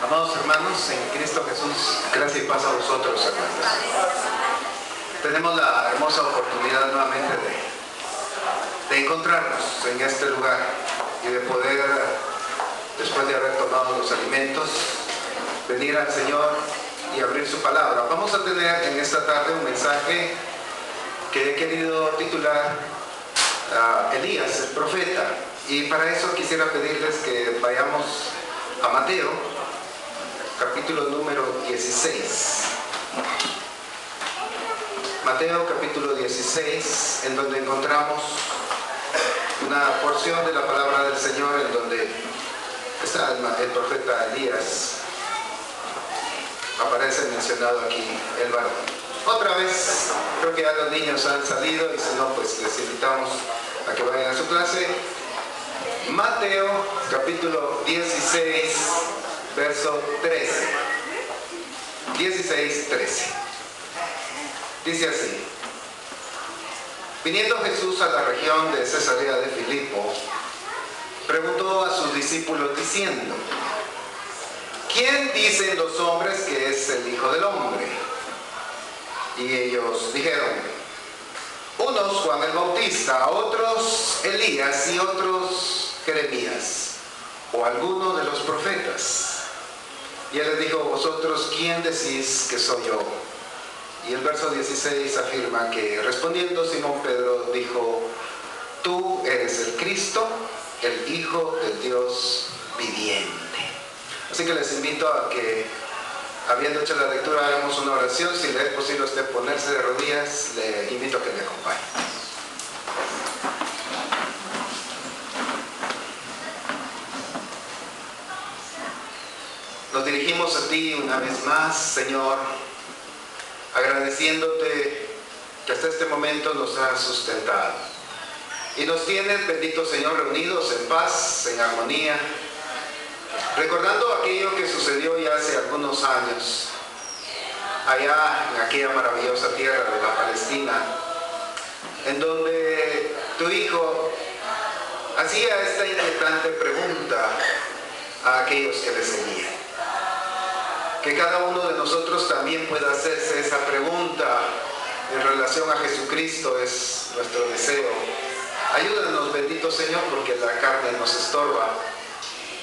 Amados hermanos, en Cristo Jesús, gracia y paz a vosotros, hermanos. Tenemos la hermosa oportunidad nuevamente de encontrarnos en este lugar y de poder, después de haber tomado los alimentos, venir al Señor y abrir su palabra. Vamos a tener en esta tarde un mensaje que he querido titular Elías, el profeta. Y para eso quisiera pedirles que vayamos a Mateo, capítulo número 16. Mateo capítulo 16, en donde encontramos una porción de la palabra del Señor en donde está el profeta Elías. Aparece mencionado aquí el varón. Otra vez, creo que ya los niños han salido y si no, pues les invitamos a que vayan a su clase. Mateo capítulo 16, verso 13. 16, 13. Dice así: viniendo Jesús a la región de Cesarea de Filipo, preguntó a sus discípulos diciendo: ¿quién dicen los hombres que es el Hijo del Hombre? Y ellos dijeron: unos Juan el Bautista, otros Elías y otros Jeremías o alguno de los profetas. Y él les dijo: vosotros, ¿quién decís que soy yo? Y el verso 16 afirma que respondiendo Simón Pedro dijo: tú eres el Cristo, el Hijo del Dios viviente. Así que les invito a que, habiendo hecho la lectura, hagamos una oración. Si le es posible a usted ponerse de rodillas, le invito a que me acompañe. Nos dirigimos a ti una vez más, Señor, agradeciéndote que hasta este momento nos has sustentado. Y nos tienes, bendito Señor, reunidos en paz, en armonía, recordando aquello que sucedió ya hace algunos años, allá en aquella maravillosa tierra de la Palestina, en donde tu Hijo hacía esta inquietante pregunta a aquellos que le seguían. Que cada uno de nosotros también pueda hacerse esa pregunta en relación a Jesucristo, es nuestro deseo. Ayúdanos, bendito Señor, porque la carne nos estorba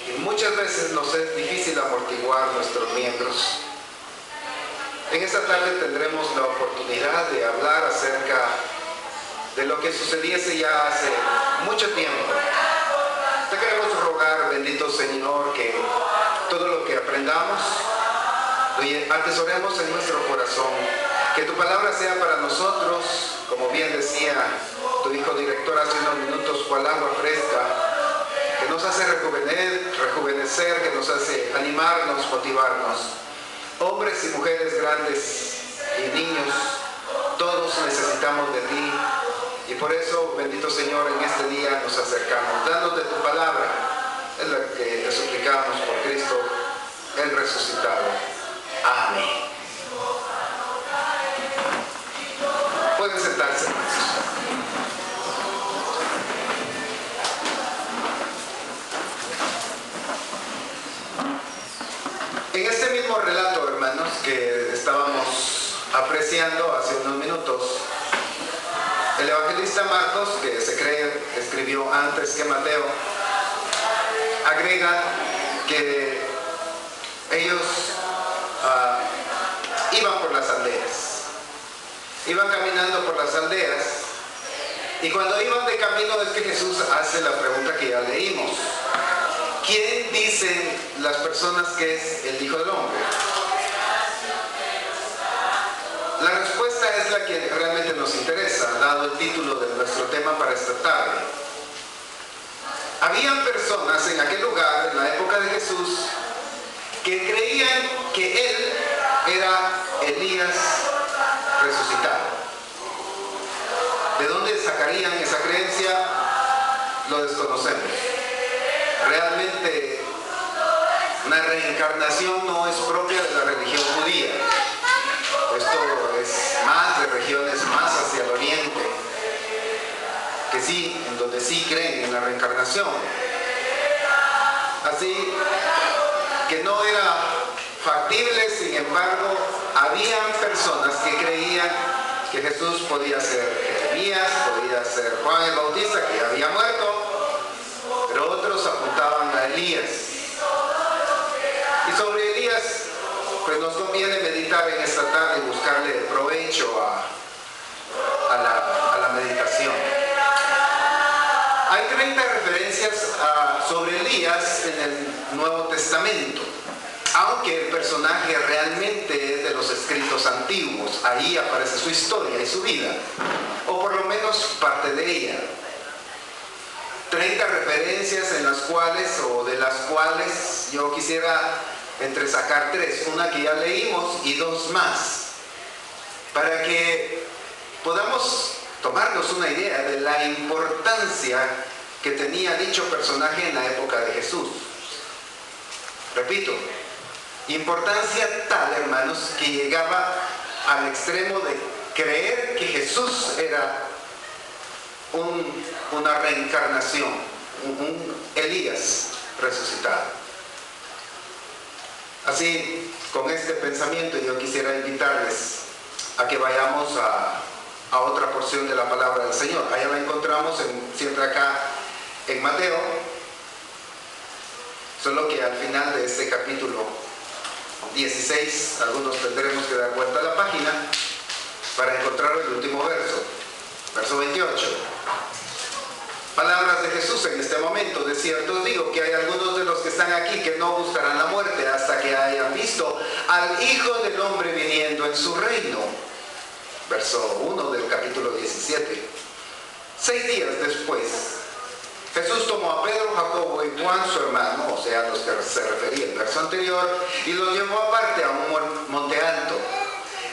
y muchas veces nos es difícil amortiguar nuestros miembros. En esta tarde tendremos la oportunidad de hablar acerca de lo que sucediese ya hace mucho tiempo. Te queremos rogar, bendito Señor, que todo lo que aprendamos atesoremos en nuestro corazón, que tu palabra sea para nosotros, como bien decía tu hijo director hace unos minutos, cual agua fresca, que nos hace rejuvenecer, que nos hace animarnos, motivarnos. Hombres y mujeres grandes y niños, todos necesitamos de ti, y por eso, bendito Señor, en este día nos acercamos. Danos de tu palabra, es lo que te suplicamos por Cristo, el resucitado. Amén. Pueden sentarse, hermanos. En este mismo relato, hermanos, que estábamos apreciando hace unos minutos, el evangelista Marcos, que se cree escribió antes que Mateo, agrega que ellos iban por las aldeas, iban caminando por las aldeas, y cuando iban de camino es que Jesús hace la pregunta que ya leímos: ¿quién dicen las personas que es el Hijo del Hombre? La respuesta es la que realmente nos interesa, dado el título de nuestro tema para esta tarde. Habían personas en aquel lugar, en la época de Jesús, que creían que él era Elías resucitado. ¿De dónde sacarían esa creencia? Lo desconocemos. Realmente una reencarnación no es propia de la religión judía. Esto es más de regiones más hacia el oriente, que sí, en donde sí creen en la reencarnación. Así que no era factible. Sin embargo, habían personas que creían que Jesús podía ser Jeremías, podía ser Juan el Bautista, que ya había muerto, pero otros apuntaban a Elías. Y sobre Elías, pues nos conviene meditar en esta tarde y buscarle provecho a la meditación. Hay 30 referencias sobre Elías en el Nuevo Testamento, aunque el personaje realmente es de los escritos antiguos. Ahí aparece su historia y su vida, o por lo menos parte de ella. 30 referencias en las cuales, o de las cuales yo quisiera entresacar 3, una que ya leímos y 2 más, para que podamos tomarnos una idea de la importancia que tenía dicho personaje en la época de Jesús. Repito, importancia tal, hermanos, que llegaba al extremo de creer que Jesús era una reencarnación, un Elías resucitado. Así, con este pensamiento, yo quisiera invitarles a que vayamos a otra porción de la palabra del Señor. Allá la encontramos siempre acá en Mateo, solo que al final de este capítulo 16, algunos tendremos que dar vuelta a la página para encontrar el último verso, verso 28. Palabras de Jesús en este momento: de cierto os digo que hay algunos de los que están aquí que no buscarán la muerte hasta que hayan visto al Hijo del Hombre viniendo en su reino. Verso 1 del capítulo 17. 6 días después, Jesús tomó a Pedro, Jacobo y Juan, su hermano, o sea, los que se refería el verso anterior, y los llevó aparte a un monte alto.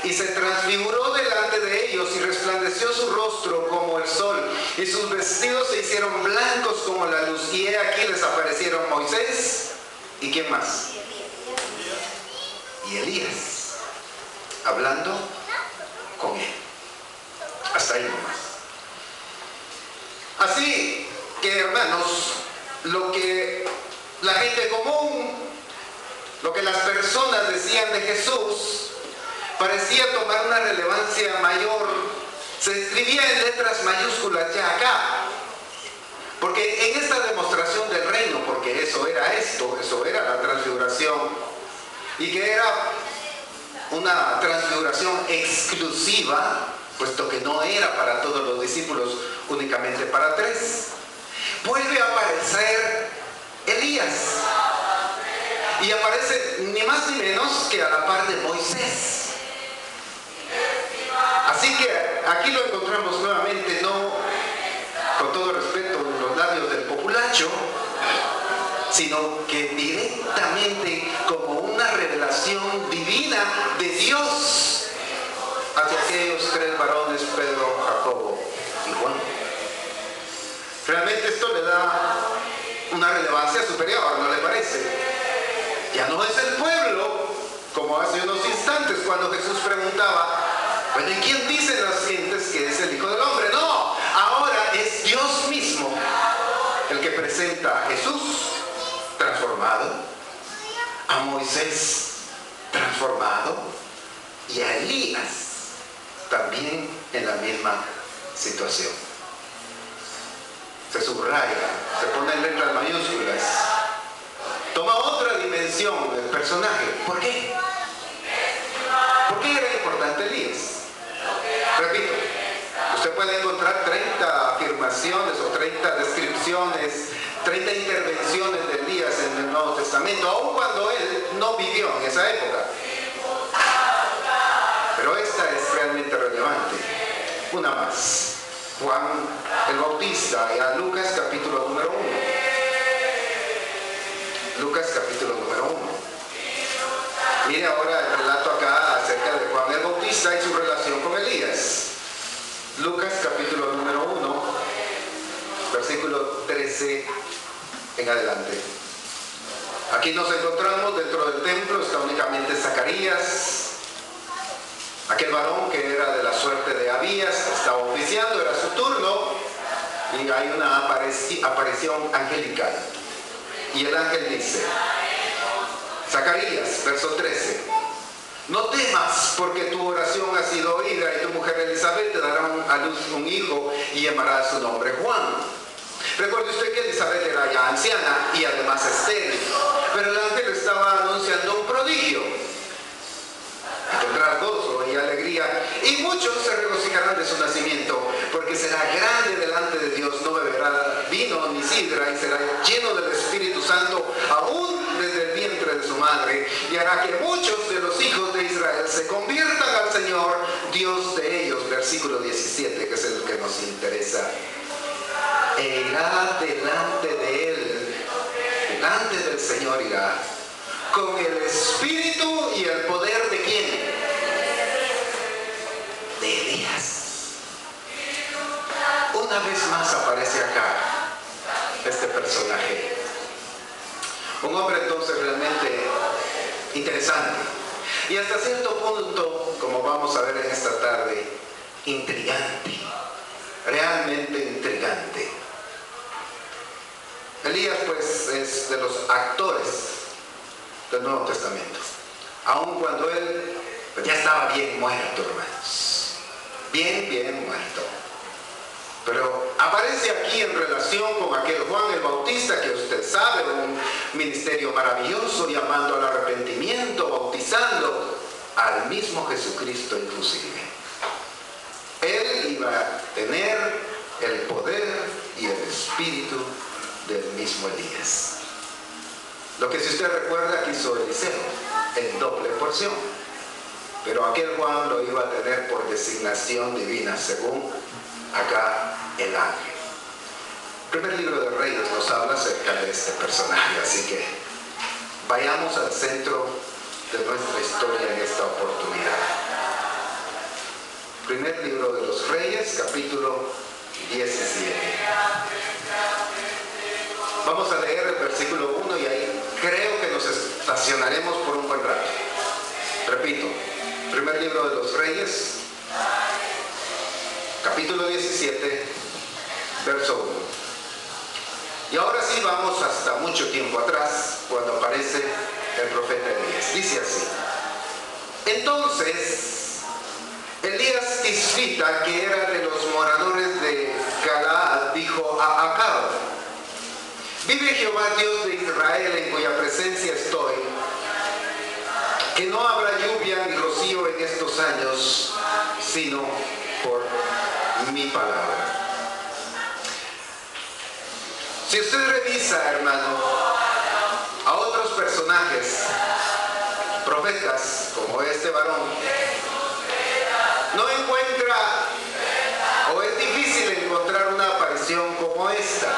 Y se transfiguró delante de ellos y resplandeció su rostro como el sol, y sus vestidos se hicieron blancos como la luz. Y he aquí les aparecieron Moisés, ¿y quién más? Y Elías, hablando con él. Hasta ahí nomás. Así que, hermanos, lo que la gente común, lo que las personas decían de Jesús, parecía tomar una relevancia mayor. Se escribía en letras mayúsculas ya acá, porque en esta demostración del reino, porque eso era la transfiguración, y que era una transfiguración exclusiva, puesto que no era para todos los discípulos, únicamente para 3. Vuelve a aparecer Elías, y aparece ni más ni menos que a la par de Moisés. Así que aquí lo encontramos nuevamente, no con todo respeto en los labios del populacho, sino que directamente como una revelación divina de Dios hacia aquellos 3 varones, Pedro, Jacobo y Juan. Realmente esto le da una relevancia superior, ¿no le parece? Ya no es el pueblo, como hace unos instantes cuando Jesús preguntaba: bueno, ¿y quién dicen las gentes que es el Hijo del Hombre? No, ahora es Dios mismo el que presenta a Jesús transformado, a Moisés transformado y a Elías también en la misma situación. Se subraya, se pone en letras mayúsculas, toma otra dimensión el personaje. ¿Por qué? ¿Por qué era importante Elías? Repito, usted puede encontrar 30 afirmaciones o 30 descripciones, 30 intervenciones de Elías en el Nuevo Testamento, aun cuando él no vivió en esa época. Pero esta es realmente relevante. Una más. Juan el Bautista, y a Lucas capítulo número 1. Lucas capítulo número 1. Mire ahora el relato acá acerca de Juan el Bautista y su relación con Elías. Lucas capítulo número 1, versículo 13 en adelante. Aquí nos encontramos dentro del templo, está únicamente Zacarías, aquel varón que era de la suerte de Abías, estaba oficiando, era su turno, y hay una aparición angelical. Y el ángel dice: Zacarías, verso 13. No temas, porque tu oración ha sido oída, y tu mujer Elizabeth te dará a luz un hijo y llamará su nombre Juan. Recuerde usted que Elizabeth era ya anciana y además estéril, pero el ángel estaba anunciando un prodigio. Tendrá gozo y alegría, y muchos se regocijarán de su nacimiento, porque será grande delante de Dios, no beberá vino ni sidra, y será lleno del Espíritu Santo aún desde el vientre de su madre, y hará que muchos de los hijos de Israel se conviertan al Señor, Dios de ellos. Versículo 17, que es el que nos interesa. E irá delante de él, delante del Señor irá, con el espíritu y el poder de ¿quién? De Elías. Una vez más aparece acá este personaje. Un hombre entonces realmente interesante. Y hasta cierto punto, como vamos a ver en esta tarde, intrigante. Realmente intrigante. Elías pues es de los actores del Nuevo Testamento, aun cuando él ya estaba bien muerto, hermanos, bien muerto, pero aparece aquí en relación con aquel Juan el Bautista que usted sabe, un ministerio maravilloso llamando al arrepentimiento, bautizando al mismo Jesucristo inclusive. Él iba a tener el poder y el espíritu del mismo Elías. Lo que si usted recuerda que hizo Eliseo, en doble porción. Pero aquel Juan lo iba a tener por designación divina, según acá el ángel. El primer libro de Reyes nos habla acerca de este personaje, así que vayamos al centro de nuestra historia en esta oportunidad. Primer libro de los Reyes, capítulo 17. Vamos a leer el versículo 1 y ahí creo que nos estacionaremos por un buen rato. Repito, primer libro de los Reyes, capítulo 17, verso 1. Y ahora sí vamos hasta mucho tiempo atrás, cuando aparece el profeta Elías. Dice así: entonces Elías Tisbita, que era de los moradores de Galaad, dijo a Acab: vive Jehová Dios de Israel, en cuya presencia estoy, que no habrá lluvia ni rocío en estos años, sino por mi palabra. Si usted revisa, hermano, a otros personajes, profetas, como este varón, no encuentra, o es difícil encontrar una aparición como esta,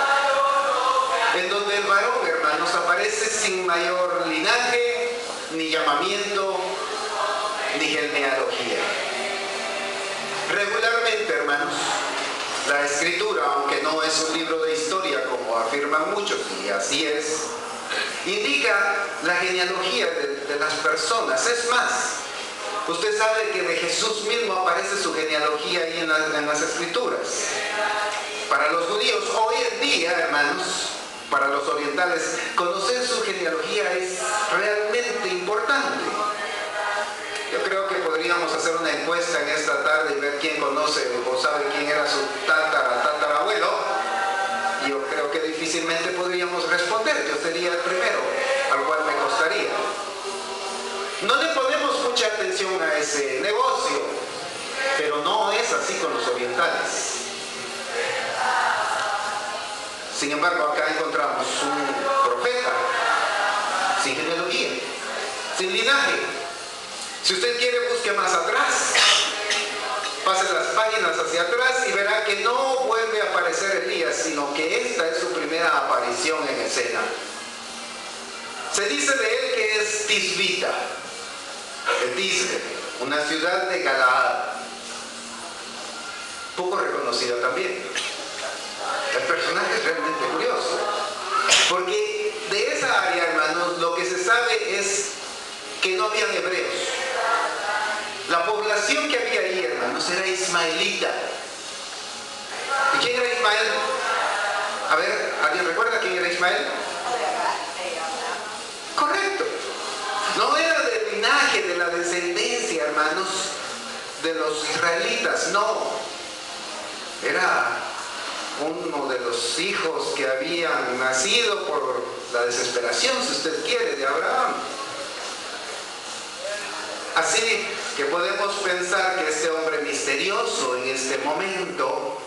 en donde el varón, hermanos, aparece sin mayor linaje, ni llamamiento, ni genealogía. Regularmente, hermanos, la escritura, aunque no es un libro de historia como afirman muchos, y así es, indica la genealogía de las personas. Es más, usted sabe que de Jesús mismo aparece su genealogía ahí en las escrituras. Para los judíos, hoy en día, hermanos, para los orientales, conocer su genealogía es realmente importante. Yo creo que podríamos hacer una encuesta en esta tarde y ver quién conoce o sabe quién era su tatarabuelo. Yo creo que difícilmente podríamos responder. Yo sería el primero, al cual me costaría. No le ponemos mucha atención a ese negocio, pero no es así con los orientales. Sin embargo, acá encontramos un profeta sin genealogía, sin linaje. Si usted quiere, busque más atrás, pase las páginas hacia atrás y verá que no vuelve a aparecer Elías, sino que esta es su primera aparición en escena. Se dice de él que es Tisbita, de Tisbe, una ciudad de Galaad, poco reconocida también. El personaje es realmente curioso, porque de esa área, hermanos, lo que se sabe es que no habían hebreos. La población que había ahí, hermanos, era ismaelita. ¿Y quién era Ismael? A ver, ¿alguien recuerda quién era Ismael? Correcto. de los israelitas, no. Era uno de los hijos que habían nacido por la desesperación, si usted quiere, de Abraham. Así que podemos pensar que este hombre misterioso en este momento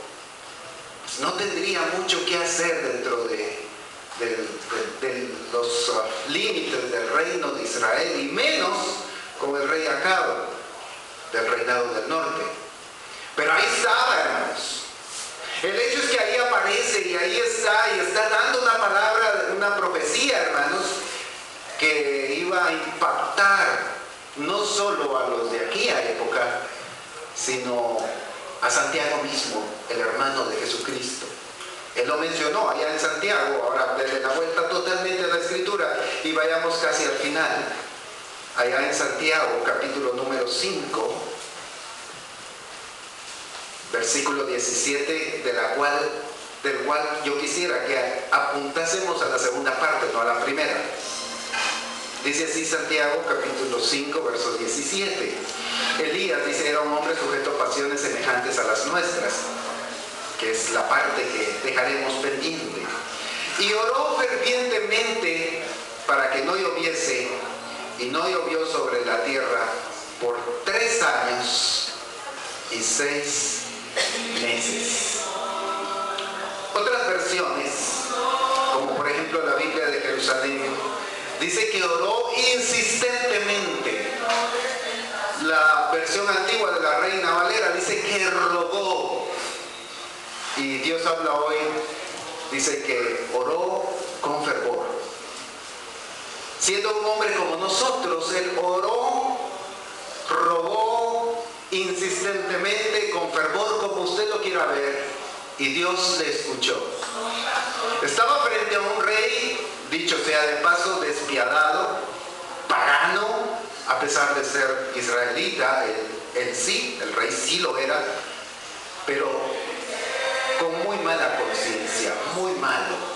no tendría mucho que hacer dentro de los límites del reino de Israel, y menos con el rey Acab del reinado del norte. Pero ahí estaba, hermanos. El hecho es que ahí aparece y ahí está, y está dando una palabra, una profecía, hermanos, que iba a impactar no solo a los de aquella época, sino a Santiago mismo, el hermano de Jesucristo. Él lo mencionó allá en Santiago. Ahora denle la vuelta totalmente a la escritura y vayamos casi al final. Allá en Santiago, capítulo número 5, versículo 17, del cual yo quisiera que apuntásemos a la segunda parte, no a la primera. Dice así Santiago, capítulo 5, verso 17. Elías, dice, era un hombre sujeto a pasiones semejantes a las nuestras, que es la parte que dejaremos pendiente. Y oró fervientemente para que no lloviese, y no llovió sobre la tierra por 3 años y 6 meses. Otras versiones, como por ejemplo la Biblia de Jerusalén, dice que oró insistentemente. La versión antigua de la Reina Valera dice que rogó. Y Dios habla hoy, dice que oró con fervor. Siendo un hombre como nosotros, él oró, rogó insistentemente, con fervor, como usted lo quiera ver, y Dios le escuchó. Estaba frente a un rey, dicho sea de paso, despiadado, pagano, a pesar de ser israelita. Él sí, el rey sí lo era, pero con muy mala conciencia, muy malo.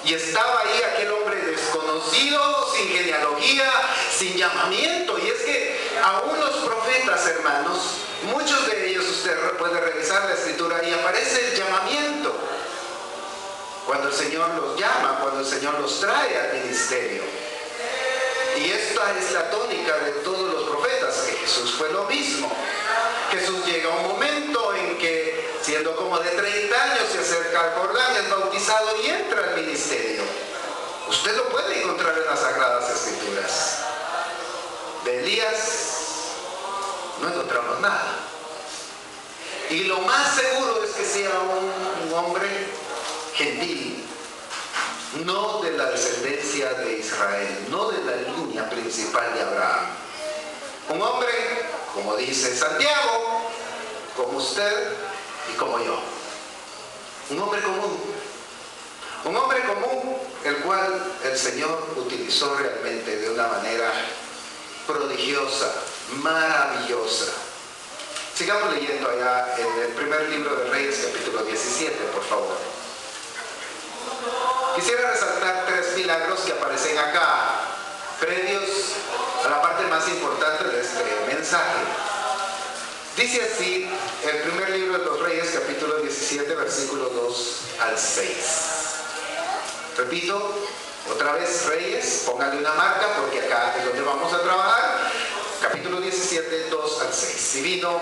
Y estaba ahí aquel hombre desconocido, sin genealogía, sin llamamiento. Y es que aún los profetas, hermanos, muchos de ellos, usted puede revisar la escritura y aparece el llamamiento. Cuando el Señor los llama, cuando el Señor los trae al ministerio. Y esta es la tónica de todos los profetas, que Jesús fue lo mismo. Jesús llega a un momento en que, siendo como de 30 años, se acerca al Jordán, es bautizado y entra al ministerio. Usted lo puede encontrar en las Sagradas Escrituras. De Elías no encontramos nada. Y lo más seguro es que sea un hombre gentil, no de la descendencia de Israel, no de la línea principal de Abraham. Un hombre, como dice Santiago, como usted y como yo. Un hombre común. Un hombre común, el cual el Señor utilizó realmente de una manera prodigiosa, maravillosa. Sigamos leyendo allá en el primer libro de Reyes, capítulo 17, por favor. Quisiera resaltar 3 milagros que aparecen acá, previos a la parte más importante de este mensaje. Dice así el primer libro de los Reyes, capítulo 17, versículos 2 al 6. Repito, otra vez Reyes, póngale una marca porque acá es donde vamos a trabajar. Capítulo 17, 2 al 6. Y vino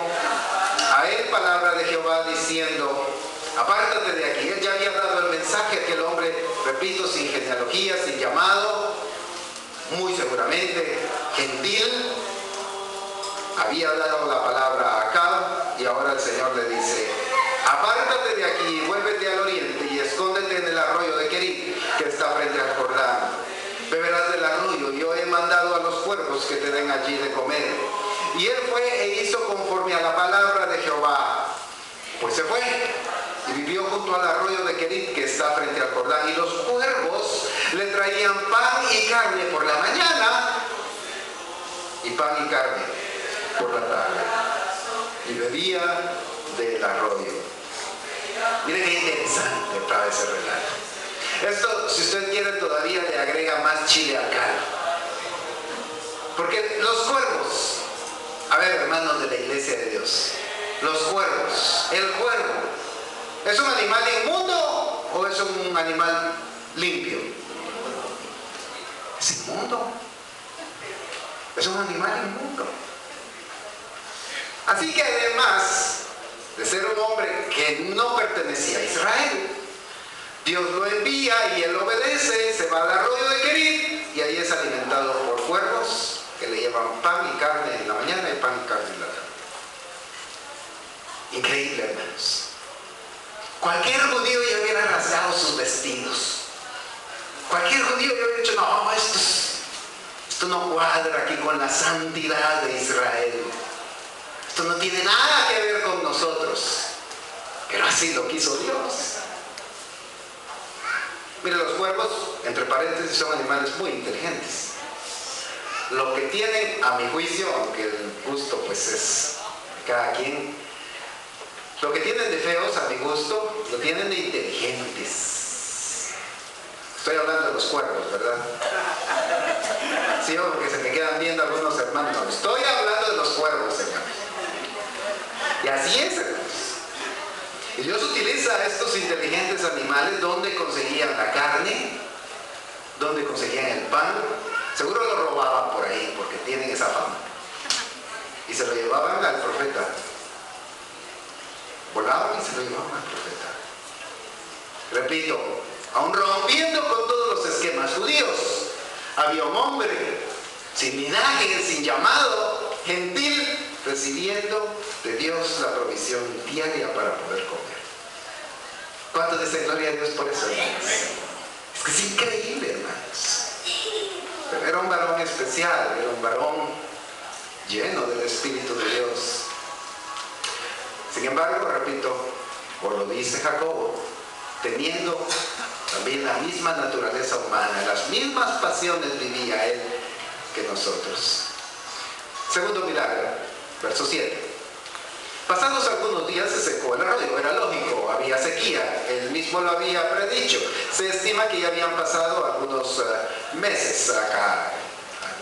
a él palabra de Jehová diciendo: apártate de aquí. Él ya había dado el mensaje a aquel hombre, repito, sin genealogía, sin llamado, muy seguramente gentil. Había dado la palabra a Acab y ahora el Señor le dice: apártate de aquí, vuélvete al oriente y escóndete en el arroyo de Querit, que está frente al Jordán. Beberás del arroyo, yo he mandado a los cuervos que te den allí de comer. Y él fue e hizo conforme a la palabra de Jehová. Pues se fue y vivió junto al arroyo de Querit, que está frente al Jordán. Y los cuervos le traían pan y carne por la mañana y pan y carne por la tarde. Y bebía del arroyo. Mire qué interesante para ese relato. Esto, si usted quiere, todavía le agrega más chile al caldo. Porque los cuervos, A ver, hermanos de la iglesia de Dios, los cuervos, el cuervo, ¿es un animal inmundo o es un animal limpio? Es inmundo. Es un animal inmundo. Así que además de ser un hombre que no pertenecía a Israel, Dios lo envía y él obedece, se va al arroyo de Querit y ahí es alimentado por cuervos que le llevan pan y carne en la mañana y pan y carne en la tarde. Increíble, hermanos. Cualquier judío ya hubiera rasgado sus vestidos. Cualquier judío ya hubiera dicho, no, esto no cuadra aquí con la santidad de Israel. Esto no tiene nada que ver con nosotros. Pero así lo quiso Dios. Mire, los cuervos, entre paréntesis, son animales muy inteligentes. Lo que tienen, a mi juicio, aunque el gusto pues es cada quien, lo que tienen de feos, a mi gusto, lo tienen de inteligentes. Estoy hablando de los cuervos, ¿verdad? Sí, porque se me quedan viendo algunos hermanos. No, estoy hablando de los cuervos, hermanos. Y así es, hermanos. Y Dios utiliza a estos inteligentes animales donde conseguían la carne, donde conseguían el pan. Seguro lo robaban por ahí porque tienen esa fama. Y se lo llevaban al profeta. Volaban y se lo llevaban al profeta. Repito, aun rompiendo con todos los esquemas judíos, había un hombre sin linaje, sin llamado, gentil, recibiendo de Dios la provisión diaria para poder comer. ¿Cuántos dicen gloria a Dios por eso, hermanos? Es que es increíble, hermanos. Pero era un varón especial, era un varón lleno del Espíritu de Dios. Sin embargo, repito, por lo dice Jacobo, teniendo también la misma naturaleza humana, las mismas pasiones vivía él que nosotros. Segundo milagro, verso 7. Pasados algunos días se secó el arroyo, era lógico, había sequía, él mismo lo había predicho. Se estima que ya habían pasado algunos meses acá,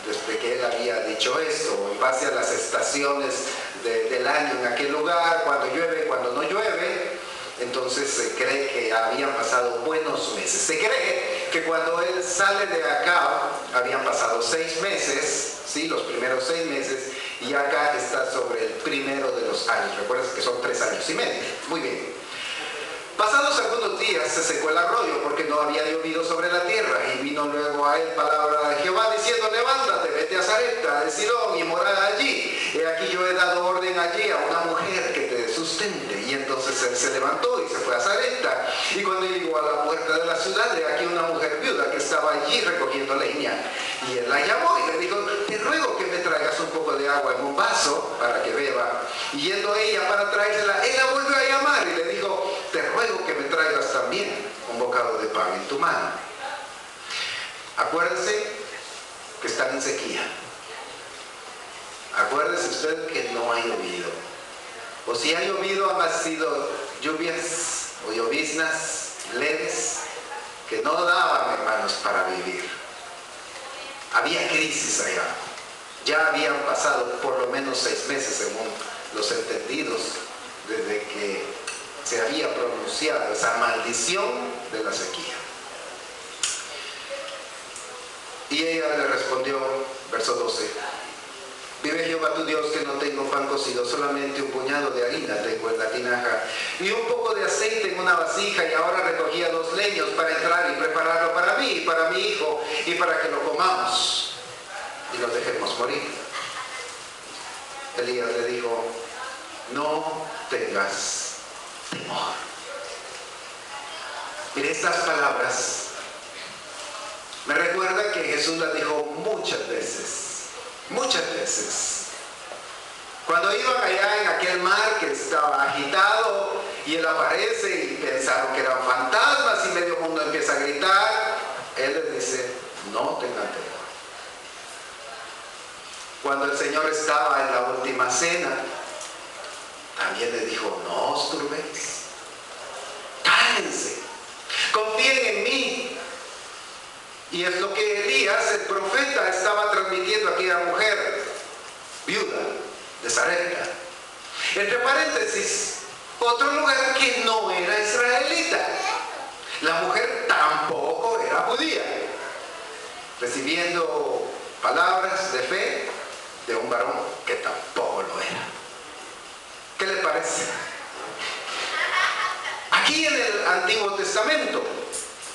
desde que él había dicho esto, en base a las estaciones del año en aquel lugar, cuando llueve, cuando no llueve. Entonces se cree que habían pasado buenos meses. Se cree que cuando él sale de acá habían pasado 6 meses, ¿sí? Los primeros 6 meses, y acá está sobre el primero de los años. Recuerden que son 3 años y medio. Muy bien. Pasados algunos días se secó el arroyo porque no había llovido sobre la tierra, y vino luego a él palabra de Jehová diciendo: levántate, vete a Sarepta de Sidón y morada allí. He aquí yo he dado orden allí a una mujer que te sustente. Y entonces él se levantó y se fue a Sarepta, y cuando llegó a la puerta de la ciudad, he aquí una mujer viuda que estaba allí recogiendo leña, y él la llamó y le dijo: te ruego que me traigas un poco de agua en un vaso para que beba. Y yendo ella para traérsela, él la volvió a llamar y le dijo: te ruego que me traigas también un bocado de pan en tu mano. Acuérdese que están en sequía. Acuérdese usted que no ha llovido. O si ha llovido, han sido lluvias o lloviznas leves que no daban, hermanos, para vivir. Había crisis allá. Ya habían pasado por lo menos 6 meses, según los entendidos, desde que se había pronunciado esa maldición de la sequía. Y ella le respondió, verso 12: vive Jehová tu Dios que no tengo pan cocido, solamente un puñado de harina tengo en la tinaja y un poco de aceite en una vasija, y ahora recogía 2 leños para entrar y prepararlo para mí y para mi hijo, y para que lo comamos y nos dejemos morir. Elías le dijo: no tengas temor. Mire, estas palabras me recuerda que Jesús las dijo muchas veces, cuando iban allá en aquel mar que estaba agitado, y él aparece y pensaron que eran fantasmas y medio mundo empieza a gritar. Él les dice: no tengan temor. Cuando el Señor estaba en la última cena, también les dijo: no os turbéis, cálmense, confíen en mí. Y es lo que Elías, el profeta, estaba transmitiendo a aquella mujer viuda, de Sarepta. Entre paréntesis, otro lugar que no era israelita. La mujer tampoco era judía, recibiendo palabras de fe de un varón que tampoco lo era. ¿Qué le parece? Aquí en el Antiguo Testamento,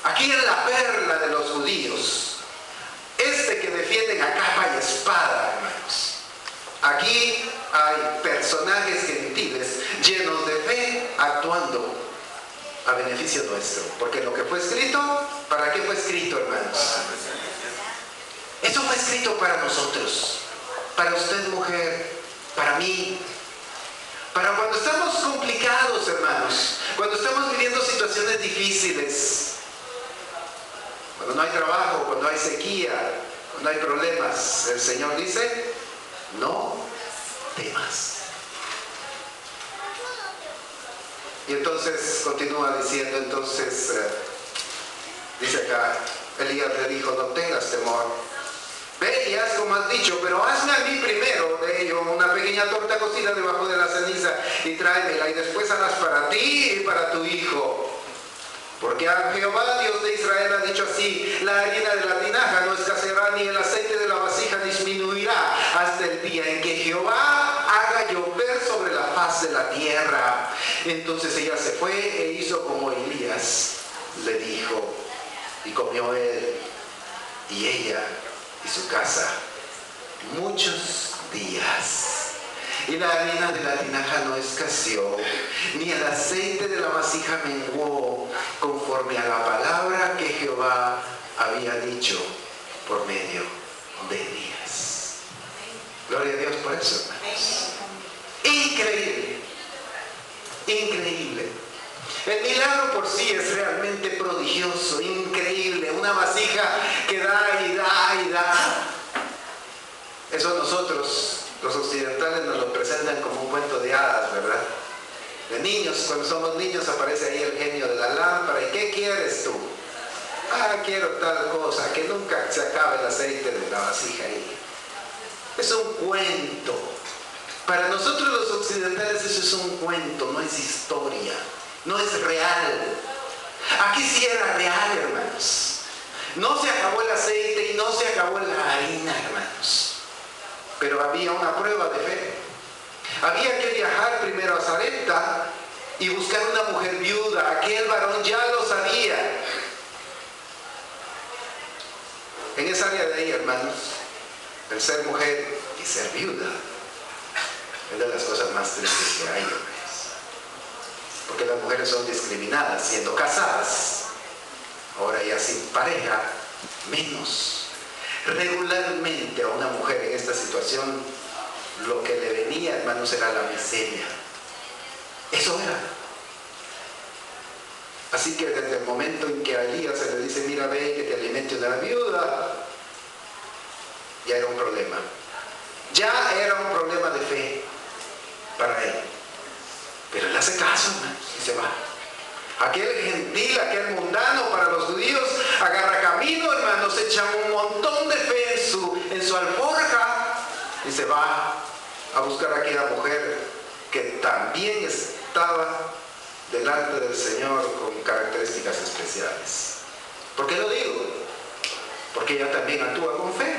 aquí en la perla de los judíos, que defienden a capa y espada, hermanos. Aquí hay personajes gentiles llenos de fe actuando a beneficio nuestro. Porque lo que fue escrito, ¿para qué fue escrito, hermanos? Eso fue escrito para nosotros, para usted, mujer, para mí. Para cuando estamos complicados, hermanos, cuando estamos viviendo situaciones difíciles, cuando no hay trabajo, cuando hay sequía, cuando hay problemas, el Señor dice, no temas. Y entonces continúa diciendo, dice acá, Elías le dijo, no tengas temor. Ve y haz como has dicho, pero hazme a mí primero de ello una pequeña torta cocida debajo de la ceniza y tráemela, y después harás para ti y para tu hijo. Porque a Jehová, Dios de Israel, ha dicho así, la harina de la tinaja no escaseará, ni el aceite de la vasija disminuirá, hasta el día en que Jehová haga llover sobre la faz de la tierra. Entonces ella se fue e hizo como Elías le dijo, y comió él y ella y su casa muchos días. Y la harina de la tinaja no escaseó, ni el aceite de la vasija menguó, conforme a la palabra que Jehová había dicho por medio de Elías. Gloria a Dios por eso, hermanos. Increíble, increíble. El milagro por sí es realmente prodigioso, increíble. Una vasija que da y da y da. Eso nosotros, los occidentales, nos lo presentan como un cuento de hadas, ¿verdad? De niños, cuando somos niños aparece ahí el genio de la lámpara. ¿Y qué quieres tú? Ah, quiero tal cosa, que nunca se acabe el aceite de la vasija ahí. Es un cuento. Para nosotros los occidentales eso es un cuento, no es historia, no es real. Aquí sí era real, hermanos. No se acabó el aceite y no se acabó la harina, hermanos. Pero había una prueba de fe. Había que viajar primero a Sarepta y buscar una mujer viuda. Aquel varón ya lo sabía. En esa área de ahí, hermanos, el ser mujer y ser viuda es de las cosas más tristes que hay, hermanos. Porque las mujeres son discriminadas siendo casadas. Ahora ya sin pareja, menos. Regularmente a una mujer en esta situación lo que le venía, hermanos, era la miseria. Eso era. Así que desde el momento en que a Elías se le dice, mira, ve que te alimente una viuda, ya era un problema. Ya era un problema de fe para él. Pero él hace caso, hermanos, y se va. Aquel gentil, aquel mundano para los judíos, agarra camino, hermanos, echa un montón de fe en su alforja y se va a buscar a aquella mujer que también estaba delante del Señor con características especiales. ¿Por qué lo digo? Porque ella también actúa con fe.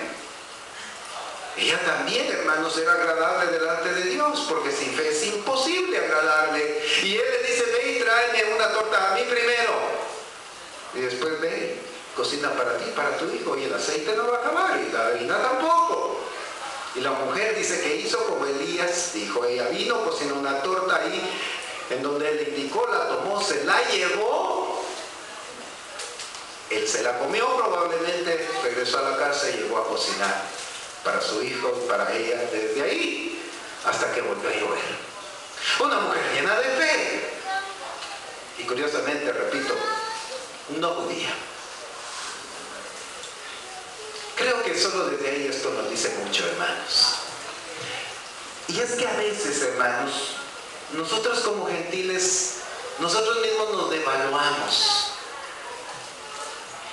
Ella también, hermanos, era agradable delante de Dios, porque sin fe es imposible agradarle. Y él le dice, ve y tráeme una torta a mí primero. Y después ve, cocina para ti, para tu hijo, y el aceite no va a acabar, y la harina tampoco. Y la mujer dice que hizo como Elías dijo. Ella vino, cocinó una torta ahí, en donde él indicó, la tomó, se la llevó. Él se la comió probablemente, regresó a la casa y llegó a cocinar para su hijo y para ella desde ahí hasta que volvió a llover. Una mujer llena de fe. Y curiosamente, repito, no judía. Creo que solo desde ahí esto nos dice mucho, hermanos. Y es que a veces, hermanos, nosotros como gentiles, nosotros mismos nos devaluamos.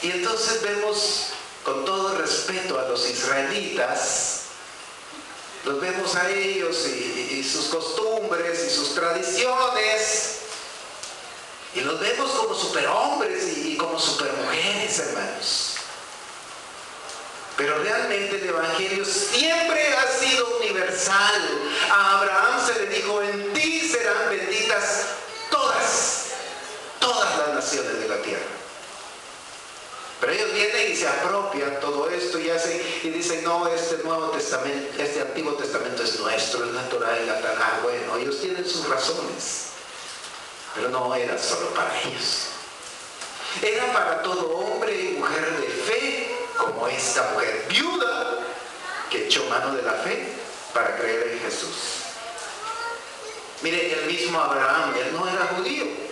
Y entonces vemos, con todo respeto a los israelitas, Los vemos a ellos y sus costumbres y sus tradiciones. Y los vemos como superhombres y como supermujeres, hermanos. Pero realmente el Evangelio siempre ha sido universal. A Abraham se le dijo: en ti serán benditas todas las naciones de la tierra. Pero ellos vienen y se apropian todo esto y dicen: no, este Nuevo Testamento, este Antiguo Testamento es nuestro, es la Torá y la Tanaj. Bueno, ellos tienen sus razones, pero no era solo para ellos. Era para todo hombre y mujer de fe, como esta mujer viuda que echó mano de la fe para creer en Jesús. Mire, el mismo Abraham, él no era judío.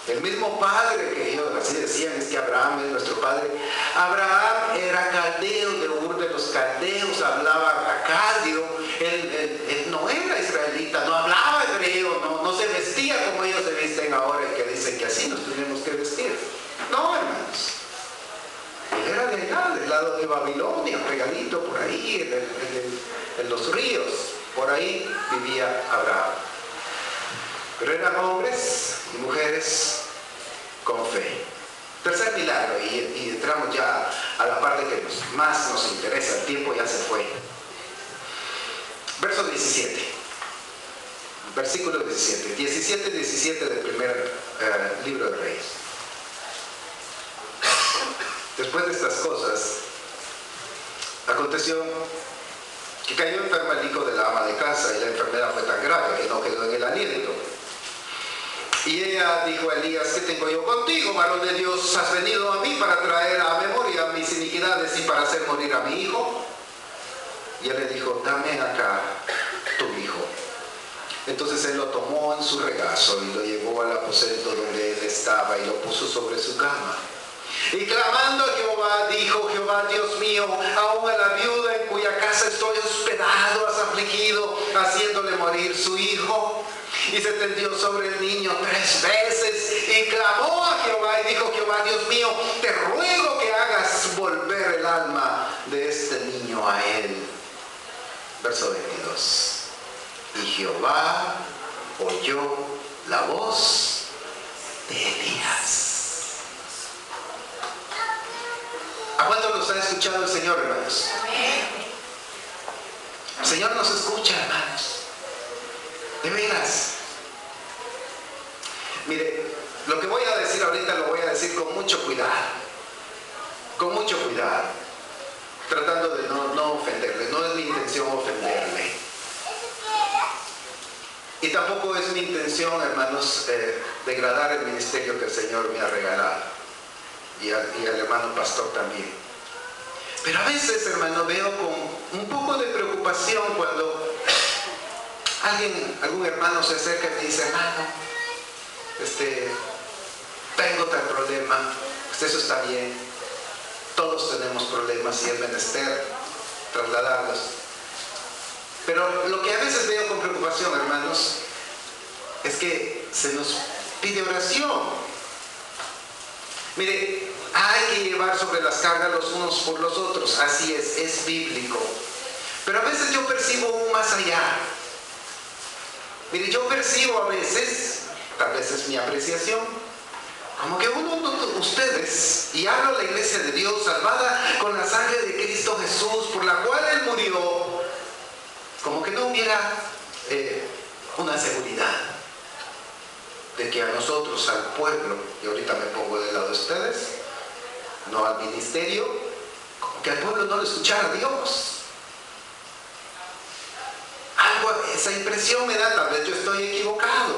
El mismo padre que ellos así decían, es que Abraham es nuestro padre. Abraham era caldeo, de Ur de los caldeos, hablaba acadio. Él no era israelita, no hablaba hebreo, no se vestía como ellos se visten ahora y que dicen que así nos tenemos que vestir. No, hermanos. Él era de allá, del lado de Babilonia, pegadito por ahí, en los ríos. Por ahí vivía Abraham. Pero eran hombres y mujeres con fe. Tercer milagro, y entramos ya a la parte que más nos interesa. El tiempo ya se fue. Verso 17. Versículo 17. 17 del primer libro de Reyes. Después de estas cosas, aconteció que cayó enferma el hijo de la ama de casa, y la enfermedad fue tan grave que no quedó en el aliento. Y ella dijo a Elías: ¿qué tengo yo contigo, varón de Dios? ¿Has venido a mí para traer a memoria mis iniquidades y para hacer morir a mi hijo? Y él le dijo: dame acá tu hijo. Entonces él lo tomó en su regazo y lo llevó al aposento donde él estaba y lo puso sobre su cama. Y clamando a Jehová, dijo: Jehová, Dios mío, aún a la viuda en cuya casa estoy hospedado has afligido, haciéndole morir su hijo. Y se tendió sobre el niño 3 veces y clamó a Jehová y dijo: Jehová, Dios mío, te ruego que hagas volver el alma de este niño a él. Verso 22. Y Jehová oyó la voz de Elías. ¿A cuántos los ha escuchado el Señor, hermanos? El Señor nos escucha, hermanos. De veras. Mire, lo que voy a decir ahorita lo voy a decir con mucho cuidado. Con mucho cuidado. Tratando de no ofenderle. No es mi intención ofenderle. Y tampoco es mi intención, hermanos, degradar el ministerio que el Señor me ha regalado. Y al hermano pastor también. Pero a veces, hermano, veo con un poco de preocupación cuando algún hermano se acerca y me dice: hermano, tengo tal problema. Eso está bien. Todos tenemos problemas y es menester trasladarlos. Pero lo que a veces veo con preocupación, hermanos, es que se nos pide oración. Mire, hay que llevar sobre las cargas los unos por los otros. Así es bíblico. Pero a veces yo percibo aún más allá. Mire, yo percibo a veces, tal vez es mi apreciación, como que ustedes, y hablo a la iglesia de Dios, salvada con la sangre de Cristo Jesús, por la cual Él murió, como que no hubiera una seguridad de que a nosotros, al pueblo, y ahorita me pongo del lado de ustedes, no al ministerio, como que al pueblo no le escuchara a Dios. Esa impresión me da, tal vez yo estoy equivocado.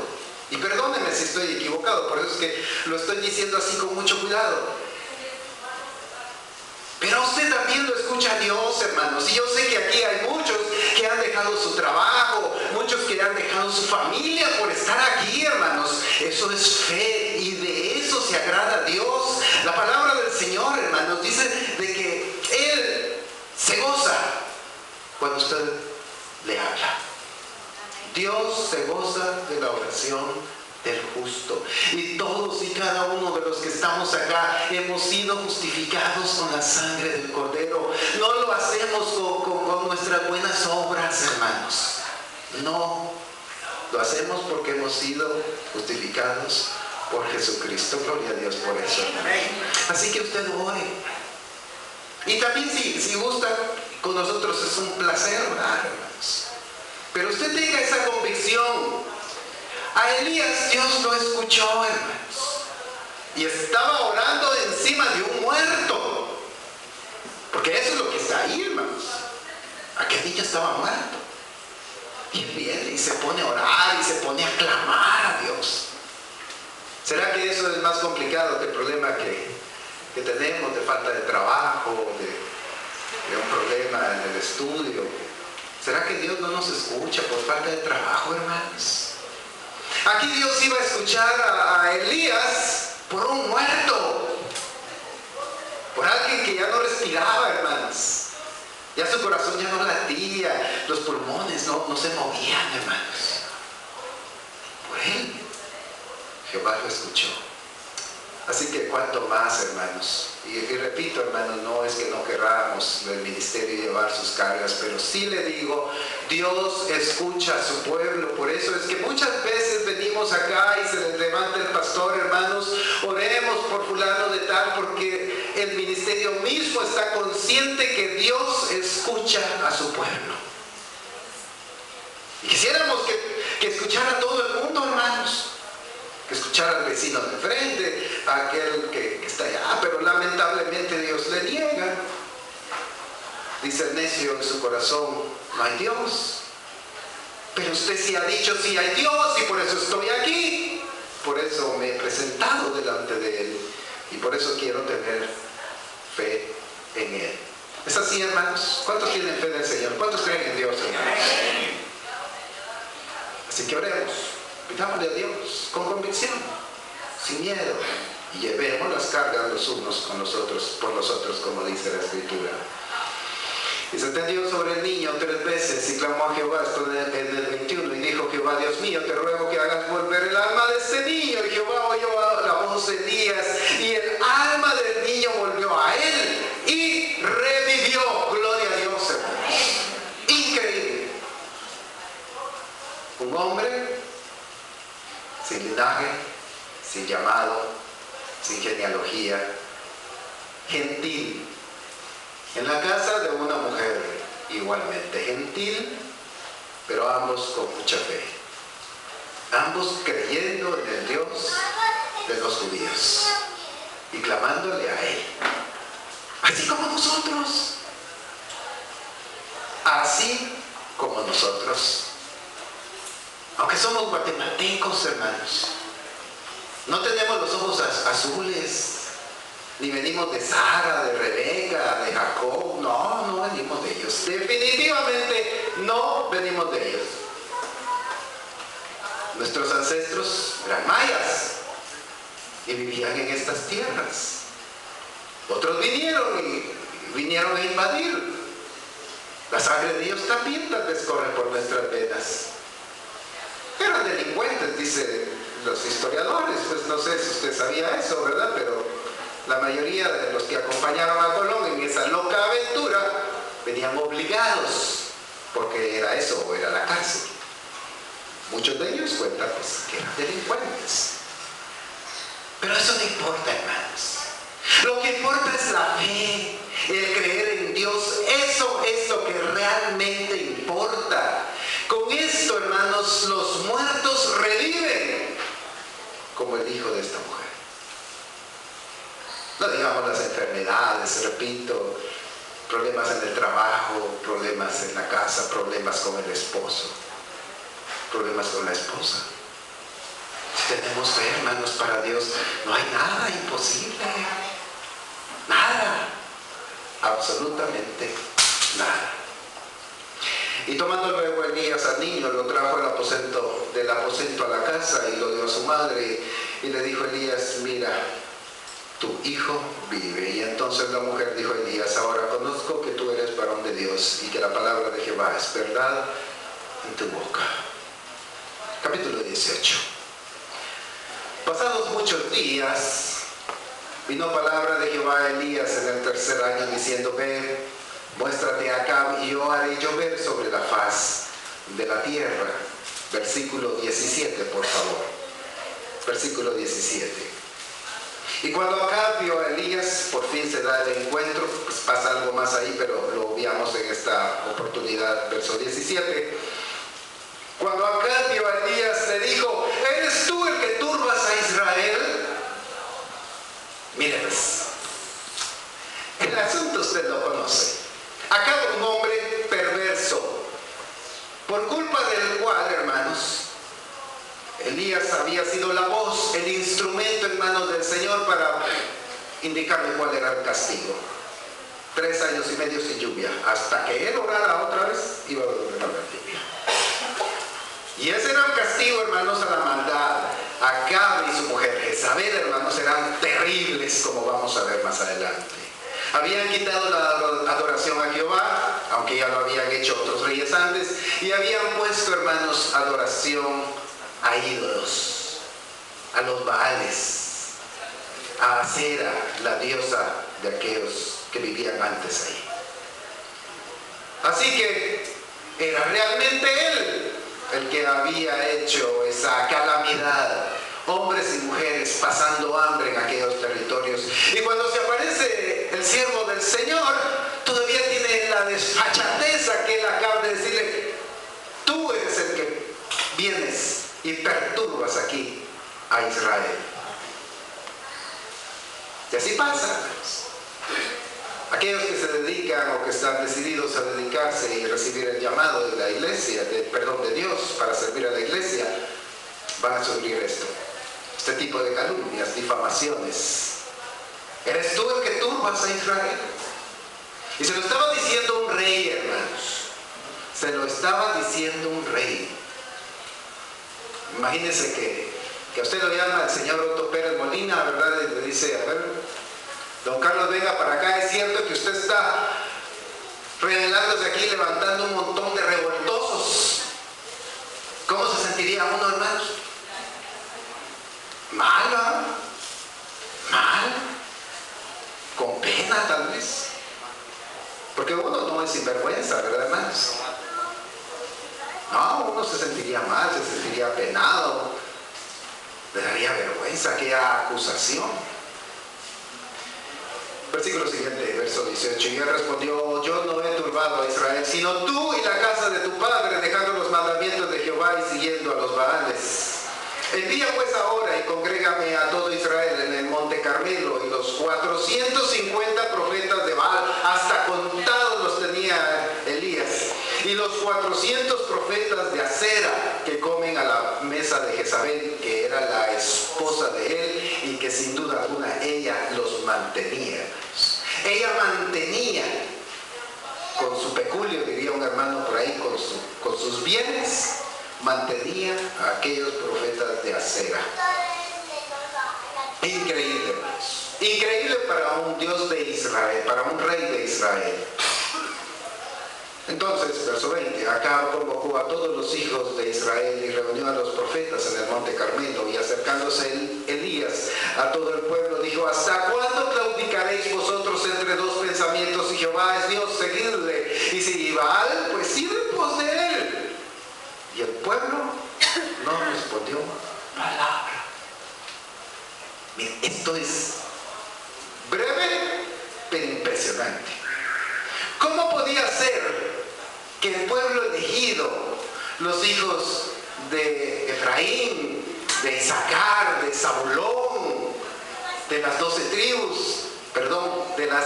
Y perdónenme si estoy equivocado, por eso es que lo estoy diciendo así con mucho cuidado. Pero usted también lo escucha a Dios, hermanos. Y yo sé que aquí hay muchos que han dejado su trabajo, muchos que han dejado su familia por estar aquí, hermanos. Eso es fe y de eso se agrada a Dios. La palabra del Señor, hermanos, dice de que Él se goza cuando usted le habla. Dios se goza de la oración del justo. Y todos y cada uno de los que estamos acá hemos sido justificados con la sangre del Cordero. No lo hacemos con por nuestras buenas obras, hermanos. No, lo hacemos porque hemos sido justificados por Jesucristo. Gloria a Dios por eso, hermano. Así que usted ore. Y también si gusta con nosotros, es un placer orar, hermanos. Pero usted tenga esa convicción. A Elías Dios lo escuchó, hermanos. Y estaba orando encima de un muerto. Porque eso es lo que está ahí, hermanos. Aquel niño estaba muerto. Y él viene y se pone a orar y se pone a clamar a Dios. ¿Será que eso es más complicado que el problema que tenemos de falta de trabajo, de un problema en el estudio? ¿Será que Dios no nos escucha por falta de trabajo, hermanos? Aquí Dios iba a escuchar a Elías por un muerto, por alguien que ya no respiraba, hermanos. Ya su corazón ya no latía, los pulmones no se movían, hermanos. Por él, Jehová lo escuchó. Así que cuanto más, hermanos, y repito, hermanos, no es que no querramos el ministerio llevar sus cargas, pero sí le digo, Dios escucha a su pueblo. Por eso es que muchas veces venimos acá y se les levanta el pastor, hermanos, oremos por fulano de tal, porque el ministerio mismo está consciente que Dios escucha a su pueblo. Y quisiéramos que escuchara a todo el mundo, hermanos. Que escuchar al vecino de frente, a aquel que está allá, pero lamentablemente Dios le niega. Dice el necio en su corazón, no hay Dios. Pero usted sí ha dicho, sí hay Dios, y por eso estoy aquí. Por eso me he presentado delante de Él, y por eso quiero tener fe en Él. ¿Es así, hermanos? ¿Cuántos tienen fe en el Señor? ¿Cuántos creen en Dios, hermanos? Así que oremos. Pidámosle a Dios con convicción, sin miedo, y llevemos las cargas los unos con los otros, por los otros, como dice la Escritura. Y se tendió sobre el niño 3 veces y clamó a Jehová, esto en el 21, y dijo Jehová, Dios mío, te ruego que hagas volver el alma de este niño. Y Jehová oyó la voz de Elías, y el alma del niño volvió a él, y revivió. Gloria a Dios, hermanos. Increíble. Un hombre sin linaje, sin llamado, sin genealogía, gentil, en la casa de una mujer igualmente gentil, pero ambos con mucha fe, ambos creyendo en el Dios de los judíos y clamándole a Él, así como nosotros, aunque somos guatemaltecos, hermanos, no tenemos los ojos azules, ni venimos de Sara, de Rebeca, de Jacob. No venimos de ellos. Definitivamente no venimos de ellos. Nuestros ancestros eran mayas y vivían en estas tierras. Otros vinieron a invadir. La sangre de Dios también tal vez corre por nuestras venas. Eran delincuentes, dicen los historiadores. Pues no sé si usted sabía eso, ¿verdad? Pero la mayoría de los que acompañaron a Colón en esa loca aventura venían obligados, porque era eso, o era la cárcel. Muchos de ellos cuentan pues, que eran delincuentes. Pero eso no importa, hermanos. Lo que importa es la fe, el creer en Dios. Eso es lo que realmente importa. Con esto, hermanos, los muertos reviven, como el hijo de esta mujer. No digamos las enfermedades, repito, problemas en el trabajo, problemas en la casa, problemas con el esposo, problemas con la esposa. Si tenemos fe, hermanos, para Dios, no hay nada imposible. Nada. Absolutamente nada. Y tomando luego Elías al niño, lo trajo del aposento a la casa y lo dio a su madre. Y le dijo Elías, mira, tu hijo vive. Y entonces la mujer dijo a Elías, ahora conozco que tú eres varón de Dios y que la palabra de Jehová es verdad en tu boca. Capítulo 18. Pasados muchos días, vino palabra de Jehová a Elías en el 3er año diciendo, ve, muéstrate a Acab y yo haré llover sobre la faz de la tierra. Versículo 17, por favor. Versículo 17. Y cuando Acab vio a Elías, por fin se da el encuentro, pues pasa algo más ahí, pero lo obviamos en esta oportunidad. Verso 17. Cuando Acab vio a Elías, le dijo: ¿eres tú el que turbas a Israel? Mire pues, el asunto usted lo conoce. Acab, un hombre perverso, por culpa del cual, hermanos, Elías había sido la voz, el instrumento en manos del Señor para indicarle cuál era el castigo. 3 años y medio sin lluvia, hasta que él orara otra vez, iba a volver a haber lluvia. Y ese era el castigo, hermanos, a la maldad. Acab y su mujer Jezabel, hermanos, eran terribles, como vamos a ver más adelante. Habían quitado la adoración a Jehová, aunque ya lo habían hecho otros reyes antes, y habían puesto, hermanos, adoración a ídolos, a los Baales, a Acera, la diosa de aquellos que vivían antes ahí. Así que era realmente él el que había hecho esa calamidad. Hombres y mujeres pasando hambre en aquellos territorios. Y cuando se aparece el siervo del Señor, todavía tiene la desfachatez que él acaba de decirle: tú eres el que vienes y perturbas aquí a Israel. Y así pasa. Aquellos que se dedican o que están decididos a dedicarse y recibir el llamado de la iglesia, de Dios, para servir a la iglesia, van a sufrir esto. Este tipo de calumnias, difamaciones. ¿Eres tú el que turbas a Israel? Y se lo estaba diciendo un rey, hermanos. Se lo estaba diciendo un rey. Imagínense que a usted lo llama el señor Otto Pérez Molina, ¿verdad? Y le dice: a ver, don Carlos, venga para acá. Es cierto que usted está revelándose aquí, levantando un montón de revoltosos. ¿Cómo se sentiría uno, hermanos? Mal, con pena tal vez, porque uno no es sinvergüenza, ¿verdad, hermanos? No, uno se sentiría mal, se sentiría penado, le daría vergüenza aquella acusación. Versículo siguiente, verso 18. Y él respondió: yo no he turbado a Israel, sino tú y la casa de tu padre, dejando los mandamientos de Jehová y siguiendo a los Baales. Envía pues ahora y congrégame a todo Israel en el monte Carmelo. Y los 450 profetas de Baal, hasta contados los tenía Elías, y los 400 profetas de Acera, que comen a la mesa de Jezabel, que era la esposa de él, y que sin duda alguna ella los mantenía. Ella mantenía con su peculio, diría un hermano por ahí, con sus bienes, mantenía a aquellos profetas de Acera. Increíble, hermanos. Increíble para un Dios de Israel, para un rey de Israel. Entonces, verso 20, Acab convocó a todos los hijos de Israel y reunió a los profetas en el monte Carmelo, y acercándose Elías a todo el pueblo dijo: ¿hasta cuándo claudicaréis vosotros entre dos pensamientos? Si Jehová es Dios, seguidle, y si Baal, pues id en pos de él. Y el pueblo no respondió palabra. Miren, esto es breve pero impresionante. ¿Cómo podía ser que el pueblo elegido, los hijos de Efraín, de Isaacar, de Zabulón, de las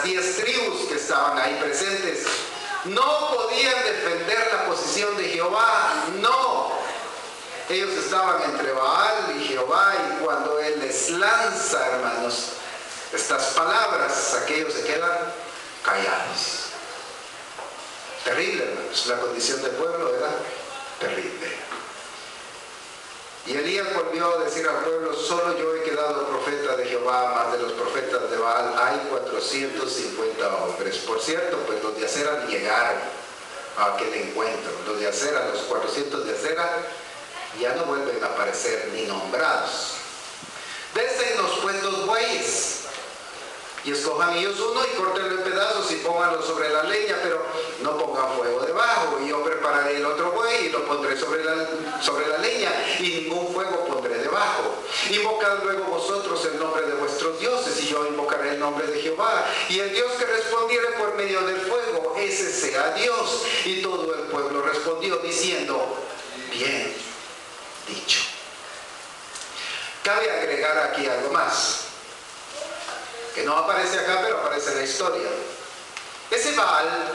10 tribus que estaban ahí presentes, no podían defender la posición de Jehová? No. Ellos estaban entre Baal y Jehová, y cuando Él les lanza, hermanos, estas palabras, aquellos se quedan callados. Terrible, hermanos. La condición del pueblo era terrible. Y Elías volvió a decir al pueblo: solo yo he quedado profeta de Jehová, más de los profetas de Baal hay 450 hombres. Por cierto, pues los de Acera llegaron a aquel encuentro. Los de Acera, los 400 de Acera, ya no vuelven a aparecer ni nombrados. Désennos pues 2 bueyes Y escojan ellos uno y córtenlo en pedazos y pónganlo sobre la leña, pero no pongan fuego debajo. Y yo prepararé el otro buey y lo pondré sobre la leña, y ningún fuego pondré debajo. Invocad luego vosotros el nombre de vuestros dioses, y yo invocaré el nombre de Jehová. Y el Dios que respondiere por medio del fuego, ese sea Dios. Y todo el pueblo respondió diciendo: bien dicho. Cabe agregar aquí algo más, que no aparece acá, pero aparece en la historia. Ese Baal,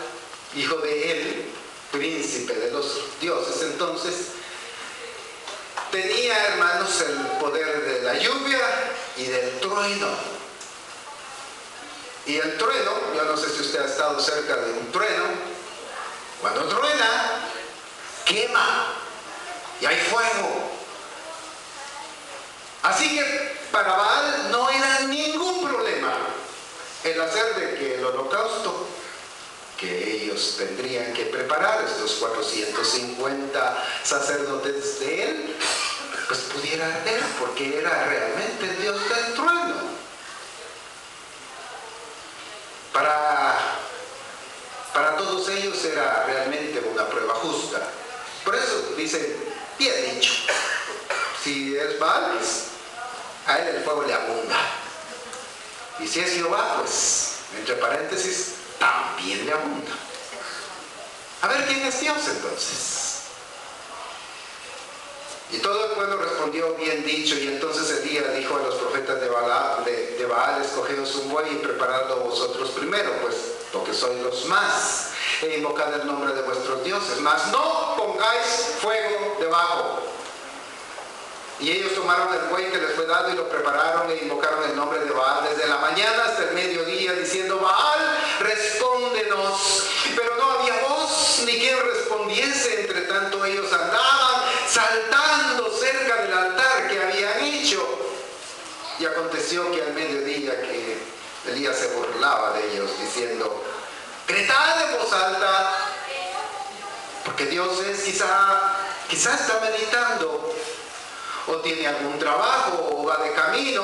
hijo de él, príncipe de los dioses entonces, tenía, hermanos, el poder de la lluvia y del trueno. Y el trueno, yo no sé si usted ha estado cerca de un trueno, cuando truena, quema y hay fuego. Así que para Baal no era ningún problema el hacer de que el holocausto que ellos tendrían que preparar, estos 450 sacerdotes de él, pues pudiera arder, porque era realmente el Dios del trueno. Para todos ellos era realmente una prueba justa. Por eso dice: bien dicho. Si es Baal, pues a él el fuego le abunda. Y si es Jehová, pues, entre paréntesis, también le abunda. A ver, ¿quién es Dios entonces? Y todo el pueblo respondió: bien dicho. Y entonces Elías dijo a los profetas de Baal: escogeos un buey y preparadlo vosotros primero, pues porque sois los más, e invocad el nombre de vuestros dioses, mas no pongáis fuego debajo. Y ellos tomaron el buey que les fue dado y lo prepararon e invocaron el nombre de Baal desde la mañana hasta el mediodía, diciendo: Baal, respóndenos. Pero no había voz ni quien respondiese. Entre tanto ellos andaban saltando cerca del altar que habían hecho. Y aconteció que al mediodía que Elías se burlaba de ellos, diciendo: gritad en voz alta, porque Dios quizá está meditando, o tiene algún trabajo, o va de camino,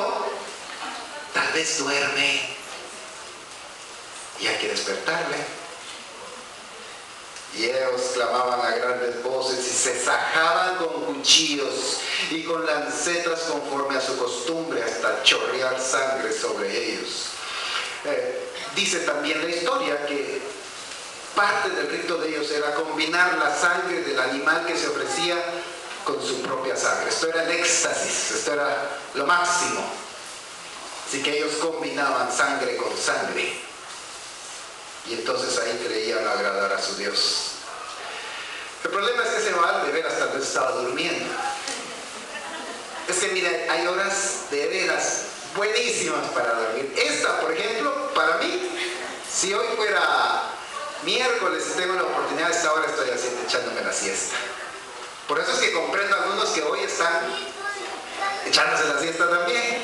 tal vez duerme y hay que despertarle. Y ellos clamaban a grandes voces y se sajaban con cuchillos y con lancetas conforme a su costumbre, hasta chorrear sangre sobre ellos. Dice también la historia que parte del rito de ellos era combinar la sangre del animal que se ofrecía con su propia sangre. Esto era el éxtasis, esto era lo máximo. Así que ellos combinaban sangre con sangre. Y entonces ahí creían agradar a su Dios. El problema es que ese Baal de veras tal vez estaba durmiendo. Es que mire, hay horas de veras buenísimas para dormir. Esta, por ejemplo, para mí, si hoy fuera miércoles y tengo la oportunidad, a esta hora estoy haciendo, echándome la siesta. Por eso es que comprendo a algunos que hoy están echándose la siesta también.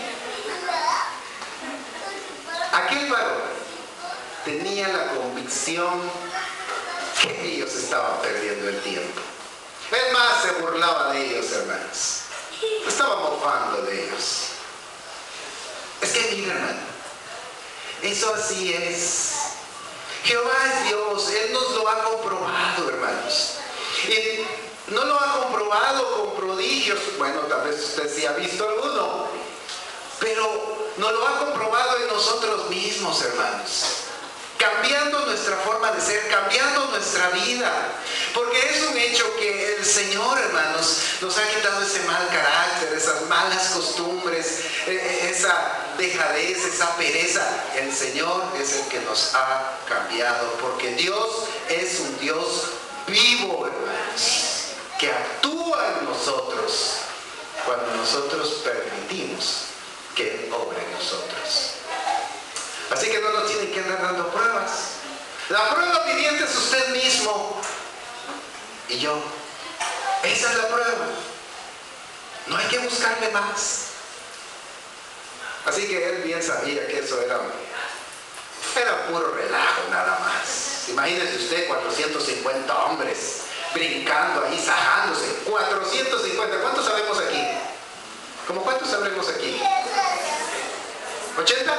Aquel varón tenía la convicción que ellos estaban perdiendo el tiempo. Es más, se burlaba de ellos, hermanos. Estaba mofando de ellos. Es que mira, hermano, eso así es. Jehová es Dios, Él nos lo ha comprobado, hermanos. Y no lo ha comprobado con prodigios. Bueno, tal vez usted sí ha visto alguno, pero nos lo ha comprobado en nosotros mismos, hermanos. Cambiando nuestra forma de ser, cambiando nuestra vida. Porque es un hecho que el Señor, hermanos, nos ha quitado ese mal carácter, esas malas costumbres, esa dejadez, esa pereza. El Señor es el que nos ha cambiado, porque Dios es un Dios vivo, hermanos, que actúa en nosotros cuando nosotros permitimos que Él obre en nosotros. Así que no nos tienen que andar dando pruebas. La prueba viviente es usted mismo y yo. Esa es la prueba. No hay que buscarle más. Así que él bien sabía que eso era puro relajo nada más. Imagínese usted 450 hombres brincando ahí, sajándose. 450. ¿Cuántos sabemos aquí? ¿Cómo cuántos sabremos aquí? ¿80?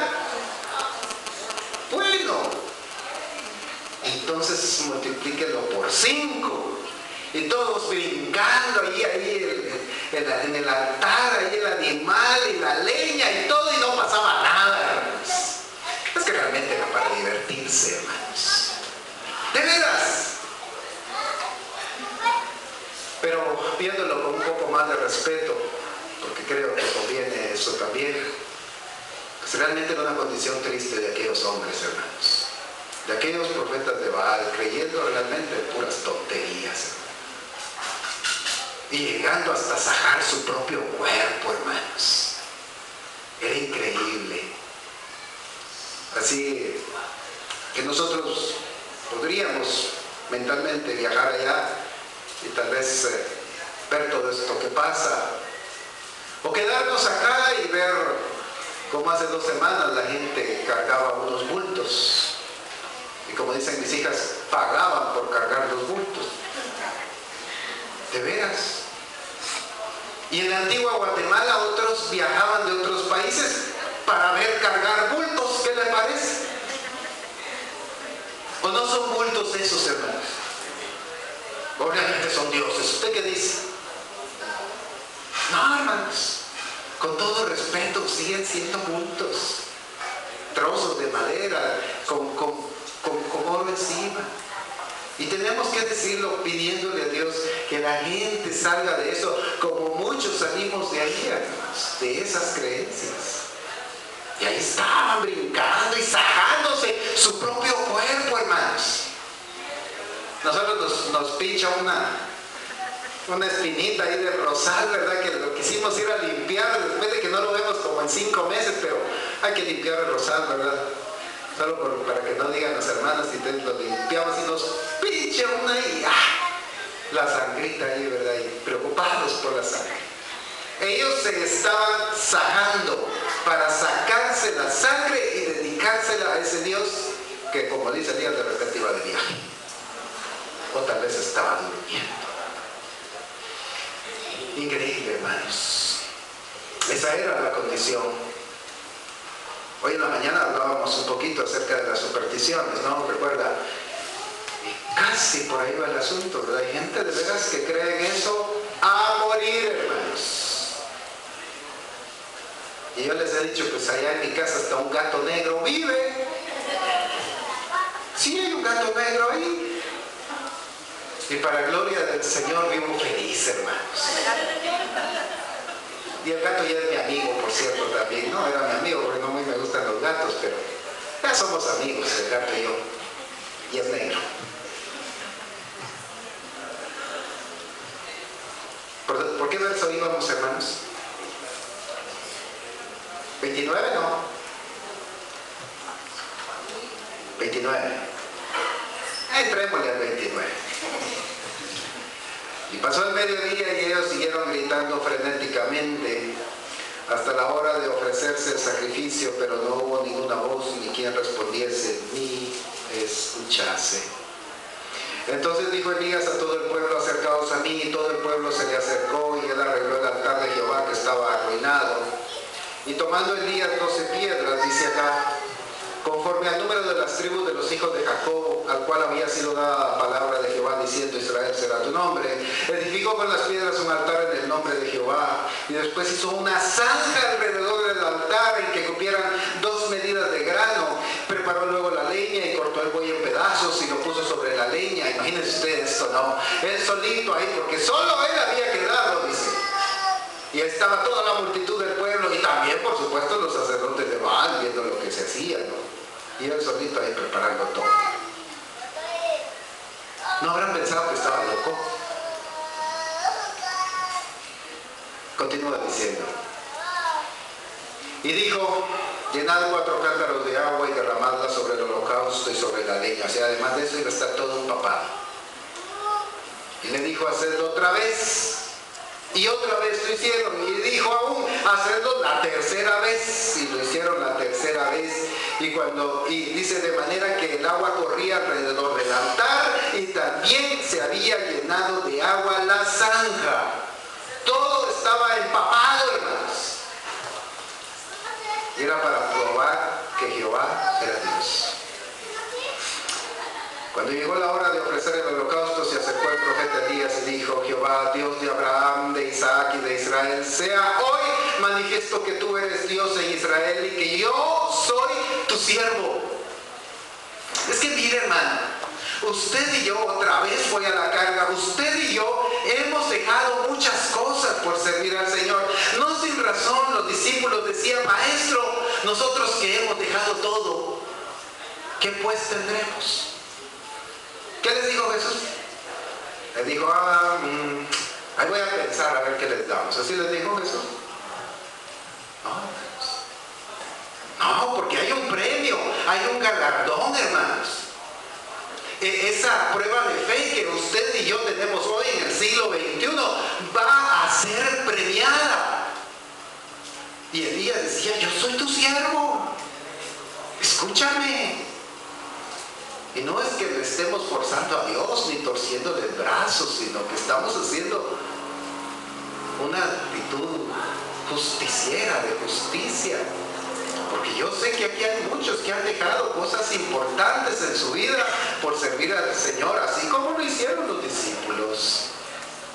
entonces multiplíquelo por 5. Y todos brincando ahí en el altar, ahí el animal y la leña y todo, y no pasaba nada, hermanos. Es que realmente era para divertirse, hermanos. De veras. Pero viéndolo con un poco más de respeto, porque creo que conviene eso también, pues realmente era una condición triste de aquellos hombres, hermanos. De aquellos profetas de Baal, creyendo realmente en puras tonterías, hermanos. Y llegando hasta sajar su propio cuerpo, hermanos. Era increíble. Así que nosotros podríamos mentalmente viajar allá y tal vez ver todo esto que pasa. O quedarnos acá y ver como hace 2 semanas la gente cargaba unos bultos. Y como dicen mis hijas, pagaban por cargar los bultos. De veras. Y en la antigua Guatemala otros viajaban de otros países para ver cargar bultos. ¿Qué le parece? ¿O no son bultos esos, hermanos? ¿O realmente son dioses? ¿Usted qué dice? No, hermanos. Con todo respeto, siguen siendo bultos. Trozos de madera con oro encima. Y tenemos que decirlo pidiéndole a Dios que la gente salga de eso, como muchos salimos de ahí, hermanos, de esas creencias. Y ahí estaban brincando y sajándose su propio cuerpo, hermanos. Nosotros nos pincha una espinita ahí de rosal, ¿verdad? Que lo quisimos ir a limpiar después de que no lo vemos como en 5 meses, pero hay que limpiar el rosal, ¿verdad? Solo para que no digan las hermanas, y lo limpiamos y nos pincha una y la sangrita ahí, ¿verdad? Y preocupados por la sangre. Ellos se estaban sajando para sacarse la sangre y dedicársela a ese Dios que, como dice Elías, de repente iba de viaje. O tal vez estaba durmiendo. Increíble, hermanos. Esa era la condición. Hoy en la mañana hablábamos un poquito acerca de las supersticiones, ¿no? Recuerda, y casi por ahí va el asunto, ¿verdad? Hay gente de veras que cree en eso a morir, hermanos. Y yo les he dicho, pues allá en mi casa hasta un gato negro vive. Sí, hay un gato negro ahí. Y para gloria del Señor vivo feliz, hermanos. Y el gato ya es mi amigo, por cierto, también. No era mi amigo porque no muy me gustan los gatos, pero ya somos amigos, el gato y yo. Y es negro. ¿Por qué verso íbamos, hermanos? 29, no. 29. Entrémosle al 29. Y pasó el mediodía y ellos siguieron gritando frenéticamente hasta la hora de ofrecerse el sacrificio, pero no hubo ninguna voz ni quien respondiese ni escuchase. Entonces dijo Elías a todo el pueblo: acercaos a mí. Y todo el pueblo se le acercó y él arregló el altar de Jehová que estaba arruinado. Y tomando Elías 12 piedras, dice acá, conforme al número de las tribus de los hijos de Jacob, al cual había sido dada la palabra de Jehová, diciendo: Israel será tu nombre, edificó con las piedras un altar en el nombre de Jehová, y después hizo una zanja alrededor del altar en que cupieran 2 medidas de grano. Preparó luego la leña y cortó el buey en pedazos y lo puso sobre la leña. Imagínense ustedes esto, ¿no? Él solito ahí, porque solo él había quedado, dice. Y estaba toda la multitud del pueblo y también, por supuesto, los sacerdotes de Baal viendo lo que se hacía, ¿no? Y él solito ahí preparando todo. ¿No habrán pensado que estaba loco? Continúa diciendo. Y dijo: llenad 4 cántaros de agua y derramadla sobre el holocausto y sobre la leña. O sea, además de eso iba a estar todo empapado. Y le dijo: hacedlo otra vez. Y otra vez lo hicieron. Y dijo aún: hacedlo la tercera vez. Y lo hicieron la tercera vez. Y dice: de manera que el agua corría alrededor del altar y también se había llenado de agua la zanja. Todo estaba empapado, hermanos. Y era para probar que Jehová era Dios. Cuando llegó la hora de ofrecer el holocausto, se acercó el profeta Elías y dijo: Jehová, Dios de Abraham, de Isaac y de Israel, sea hoy manifiesto que tú eres Dios en Israel y que yo soy tu siervo. Es que mire, hermano, usted y yo, otra vez voy a la carga, usted y yo hemos dejado muchas cosas por servir al Señor. No sin razón los discípulos decían: Maestro, nosotros que hemos dejado todo, ¿qué pues tendremos? ¿Qué les dijo Jesús? Les dijo: ahí voy a pensar a ver qué les damos. ¿Así les dijo Jesús? No, porque hay un premio, hay un galardón, hermanos. Esa prueba de fe que usted y yo tenemos hoy en el siglo XXI va a ser premiada. Y Elías decía: yo soy tu siervo, escúchame. Y no es que le estemos forzando a Dios ni torciéndole el brazo, sino que estamos haciendo una actitud justiciera, de justicia. Porque yo sé que aquí hay muchos que han dejado cosas importantes en su vida por servir al Señor, así como lo hicieron los discípulos.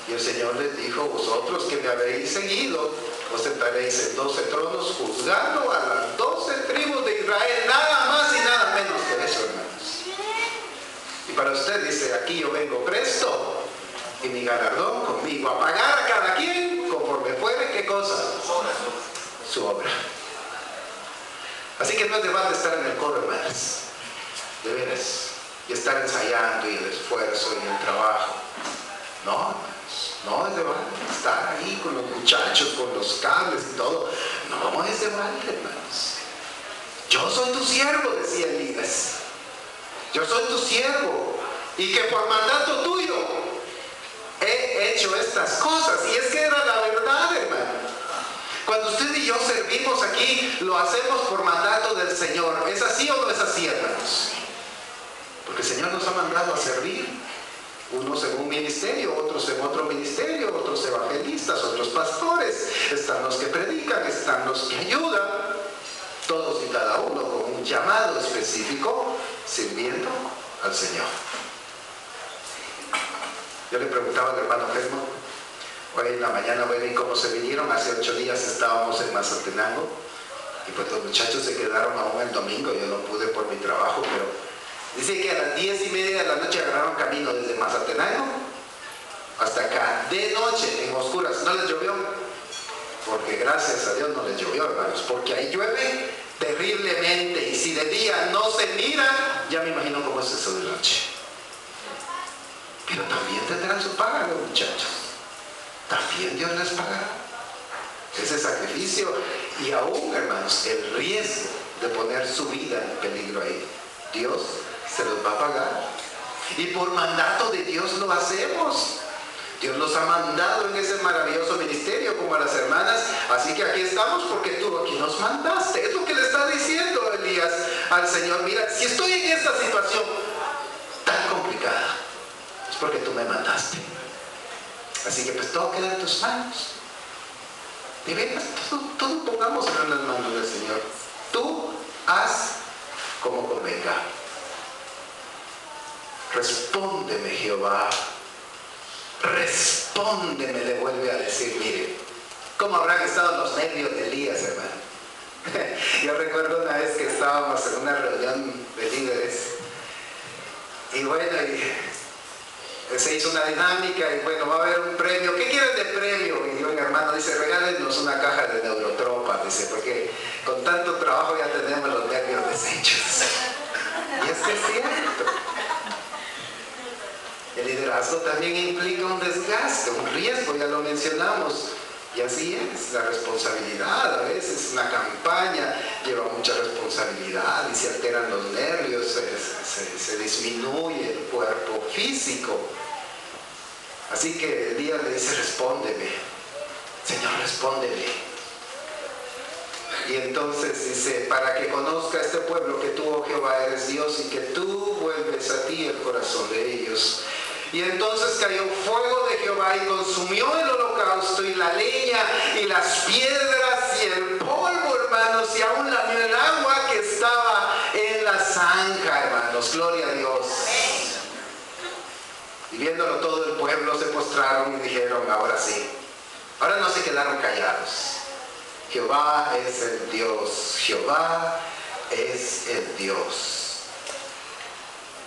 Y el Señor les dijo: vosotros que me habéis seguido, os sentaréis en 12 tronos juzgando a las 12 tribus de Israel, nada más y nada menos que eso, hermanos. Y para usted dice: aquí yo vengo presto y mi galardón conmigo, a pagar a cada quien conforme fuere, ¿qué cosa? Su obra. Así que no es de balde estar en el coro, hermanos, de veras, y estar ensayando, y el esfuerzo y el trabajo. No, hermanos, no es de balde estar ahí con los muchachos, con los cables y todo. No es de balde, hermanos. Yo soy tu siervo, decía Elías. Yo soy tu siervo, y que por mandato tuyo he hecho estas cosas. Y es que era la verdad, hermano. Cuando usted y yo servimos aquí, lo hacemos por mandato del Señor. ¿Es así o no es así, hermanos? Porque el Señor nos ha mandado a servir. Unos en un ministerio, otros en otro ministerio, otros evangelistas, otros pastores. Están los que predican, están los que ayudan. Todos y cada uno con un llamado específico, sirviendo al Señor. Yo le preguntaba al hermano Germán hoy en la mañana: bueno, ¿y cómo se vinieron? Hace 8 días estábamos en Mazatenango, y pues los muchachos se quedaron aún el domingo. Yo no pude por mi trabajo, pero dice que a las 10:30 de la noche agarraron camino desde Mazatenango hasta acá, de noche, en oscuras. ¿No les llovió? Porque gracias a Dios no les llovió, hermanos, porque ahí llueve terriblemente, y si de día no se mira, ya me imagino cómo es eso de noche. Pero también tendrán su paga los muchachos. También Dios les pagará ese sacrificio, y aún, hermanos, el riesgo de poner su vida en peligro ahí, Dios se los va a pagar. Y por mandato de Dios lo hacemos. Dios nos ha mandado en ese maravilloso ministerio, como a las hermanas. Así que aquí estamos porque tú aquí nos mandaste. Es lo que le está diciendo Elías al Señor: mira, si estoy en esta situación tan complicada, es porque tú me mandaste. Así que pues todo queda en tus manos. De veras, todo pongamos en las manos del Señor. Tú haz como convenga. Respóndeme, Jehová. Respóndeme, le vuelve a decir. Mire, ¿cómo habrán estado los nervios de Elías, hermano? Yo recuerdo una vez que estábamos en una reunión de líderes, y bueno, se hizo una dinámica, y bueno, va a haber un premio. ¿Qué quieren de premio? Y un hermano dice: regálenos una caja de Neurotropa, dice, porque con tanto trabajo ya tenemos los nervios deshechos. Y es que es cierto. El liderazgo también implica un desgaste, un riesgo, ya lo mencionamos. Y así es, la responsabilidad a veces, una campaña lleva mucha responsabilidad, y se alteran los nervios, se disminuye el cuerpo físico. Así que Elías le dice: respóndeme, Señor, respóndeme. Y entonces dice: para que conozca este pueblo que tú, oh Jehová, eres Dios, y que tú vuelves a ti el corazón de ellos. Y entonces cayó fuego de Jehová y consumió el holocausto, y la leña, y las piedras, y el polvo, hermanos, y aún lamió el agua que estaba en la zanja, hermanos. Gloria a Dios. viéndolo todo el pueblo se postraron y dijeron, ahora sí. Ahora no se quedaron callados. Jehová es el Dios, Jehová es el Dios.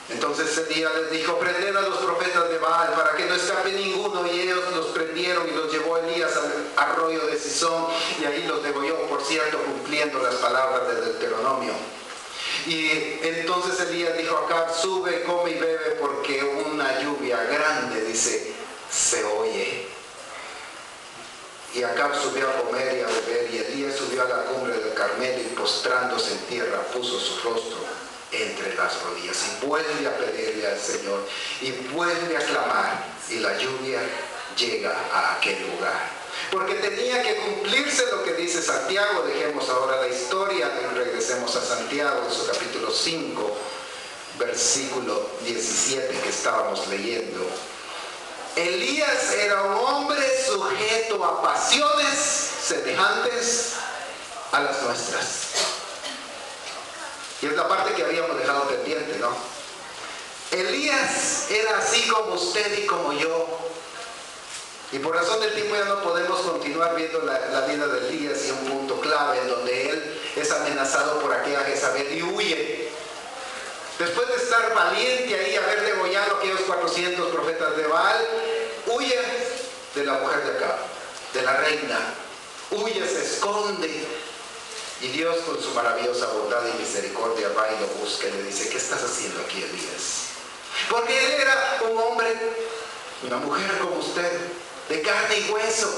Entonces Elías les dijo, prended a los profetas de Baal para que no escape ninguno, y ellos los prendieron y los llevó Elías al arroyo de Sison, y ahí los degolló, por cierto, cumpliendo las palabras del Deuteronomio. Y entonces Elías dijo a Acab, sube, come y bebe, porque una lluvia grande, dice, se oye. Y Acab subió a comer y a beber, y Elías subió a la cumbre del Carmelo y postrándose en tierra puso su rostro entre las rodillas y vuelve a pedirle al Señor y vuelve a clamar, y la lluvia llega a aquel lugar. Porque tenía que cumplirse lo que dice Santiago. Dejemos ahora la historia y regresemos a Santiago en su capítulo 5, versículo 17 que estábamos leyendo. Elías era un hombre sujeto a pasiones semejantes a las nuestras. Y es la parte que habíamos dejado pendiente, ¿no? Elías era así como usted y como yo. Y por razón del tiempo ya no podemos continuar viendo la vida de Elías, y un punto clave en donde él es amenazado por aquella Jezabel y huye. Después de estar valiente ahí, haber degollado a aquellos 400 profetas de Baal, huye de la mujer de Acab, de la reina. Huye, se esconde. Y Dios, con su maravillosa bondad y misericordia, va y lo busca y le dice, ¿qué estás haciendo aquí, Elías? Porque él era un hombre, una mujer como usted, de carne y hueso.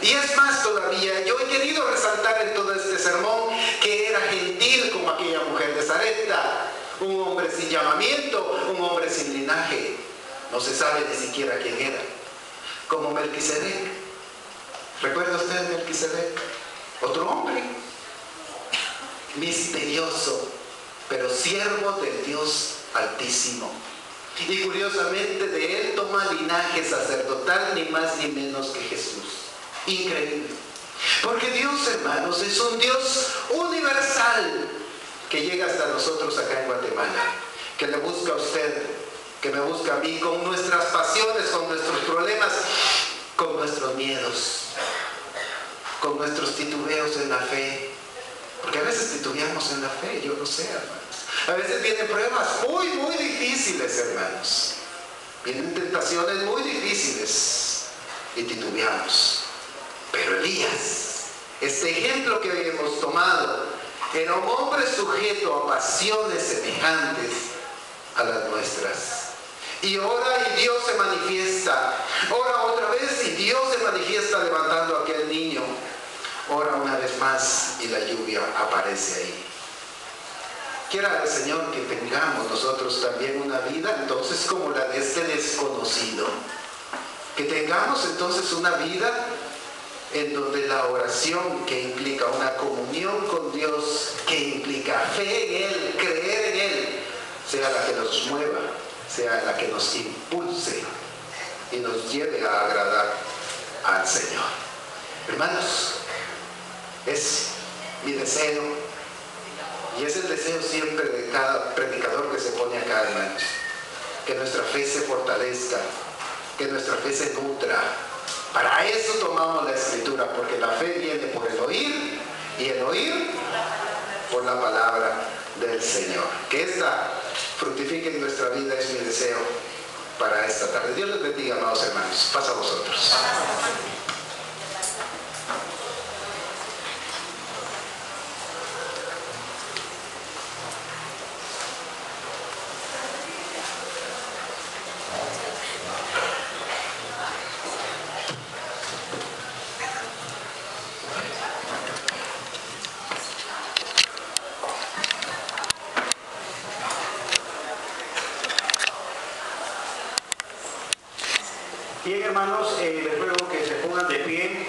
Y es más todavía, yo he querido resaltar en todo este sermón que era gentil como aquella mujer de Sarepta, un hombre sin llamamiento, un hombre sin linaje. No se sabe ni siquiera quién era. Como Melquisedec. ¿Recuerda usted Melquisedec? Otro hombre misterioso, pero siervo del Dios Altísimo. Y curiosamente de él toma linaje sacerdotal, ni más ni menos que Jesús. Increíble. Porque Dios, hermanos, es un Dios universal que llega hasta nosotros acá en Guatemala, que le busca a usted, que me busca a mí, con nuestras pasiones, con nuestros problemas, con nuestros miedos, con nuestros titubeos en la fe. Porque a veces titubeamos en la fe, yo lo sé, hermanos. A veces vienen pruebas muy, muy difíciles, hermanos. Vienen tentaciones muy difíciles y titubeamos. Pero Elías, este ejemplo que hoy hemos tomado, era un hombre sujeto a pasiones semejantes a las nuestras. Y ora y Dios se manifiesta. Ora otra vez y Dios se manifiesta levantando a aquel niño. Ora una vez más y la lluvia aparece ahí. Quiera el Señor que tengamos nosotros también una vida entonces como la de este desconocido. Que tengamos entonces una vida en donde la oración, que implica una comunión con Dios, que implica fe en Él, creer en Él, sea la que nos mueva, sea la que nos impulse y nos lleve a agradar al Señor. Hermanos, es mi deseo, y es el deseo siempre de cada predicador que se pone acá, hermanos, que nuestra fe se fortalezca, que nuestra fe se nutra. Para eso tomamos la Escritura, porque la fe viene por el oír, y el oír por la palabra del Señor. Que esta fructifique en nuestra vida es mi deseo para esta tarde. Dios les bendiga, amados hermanos. Pasa a vosotros. Bien, hermanos, les ruego que se pongan de pie.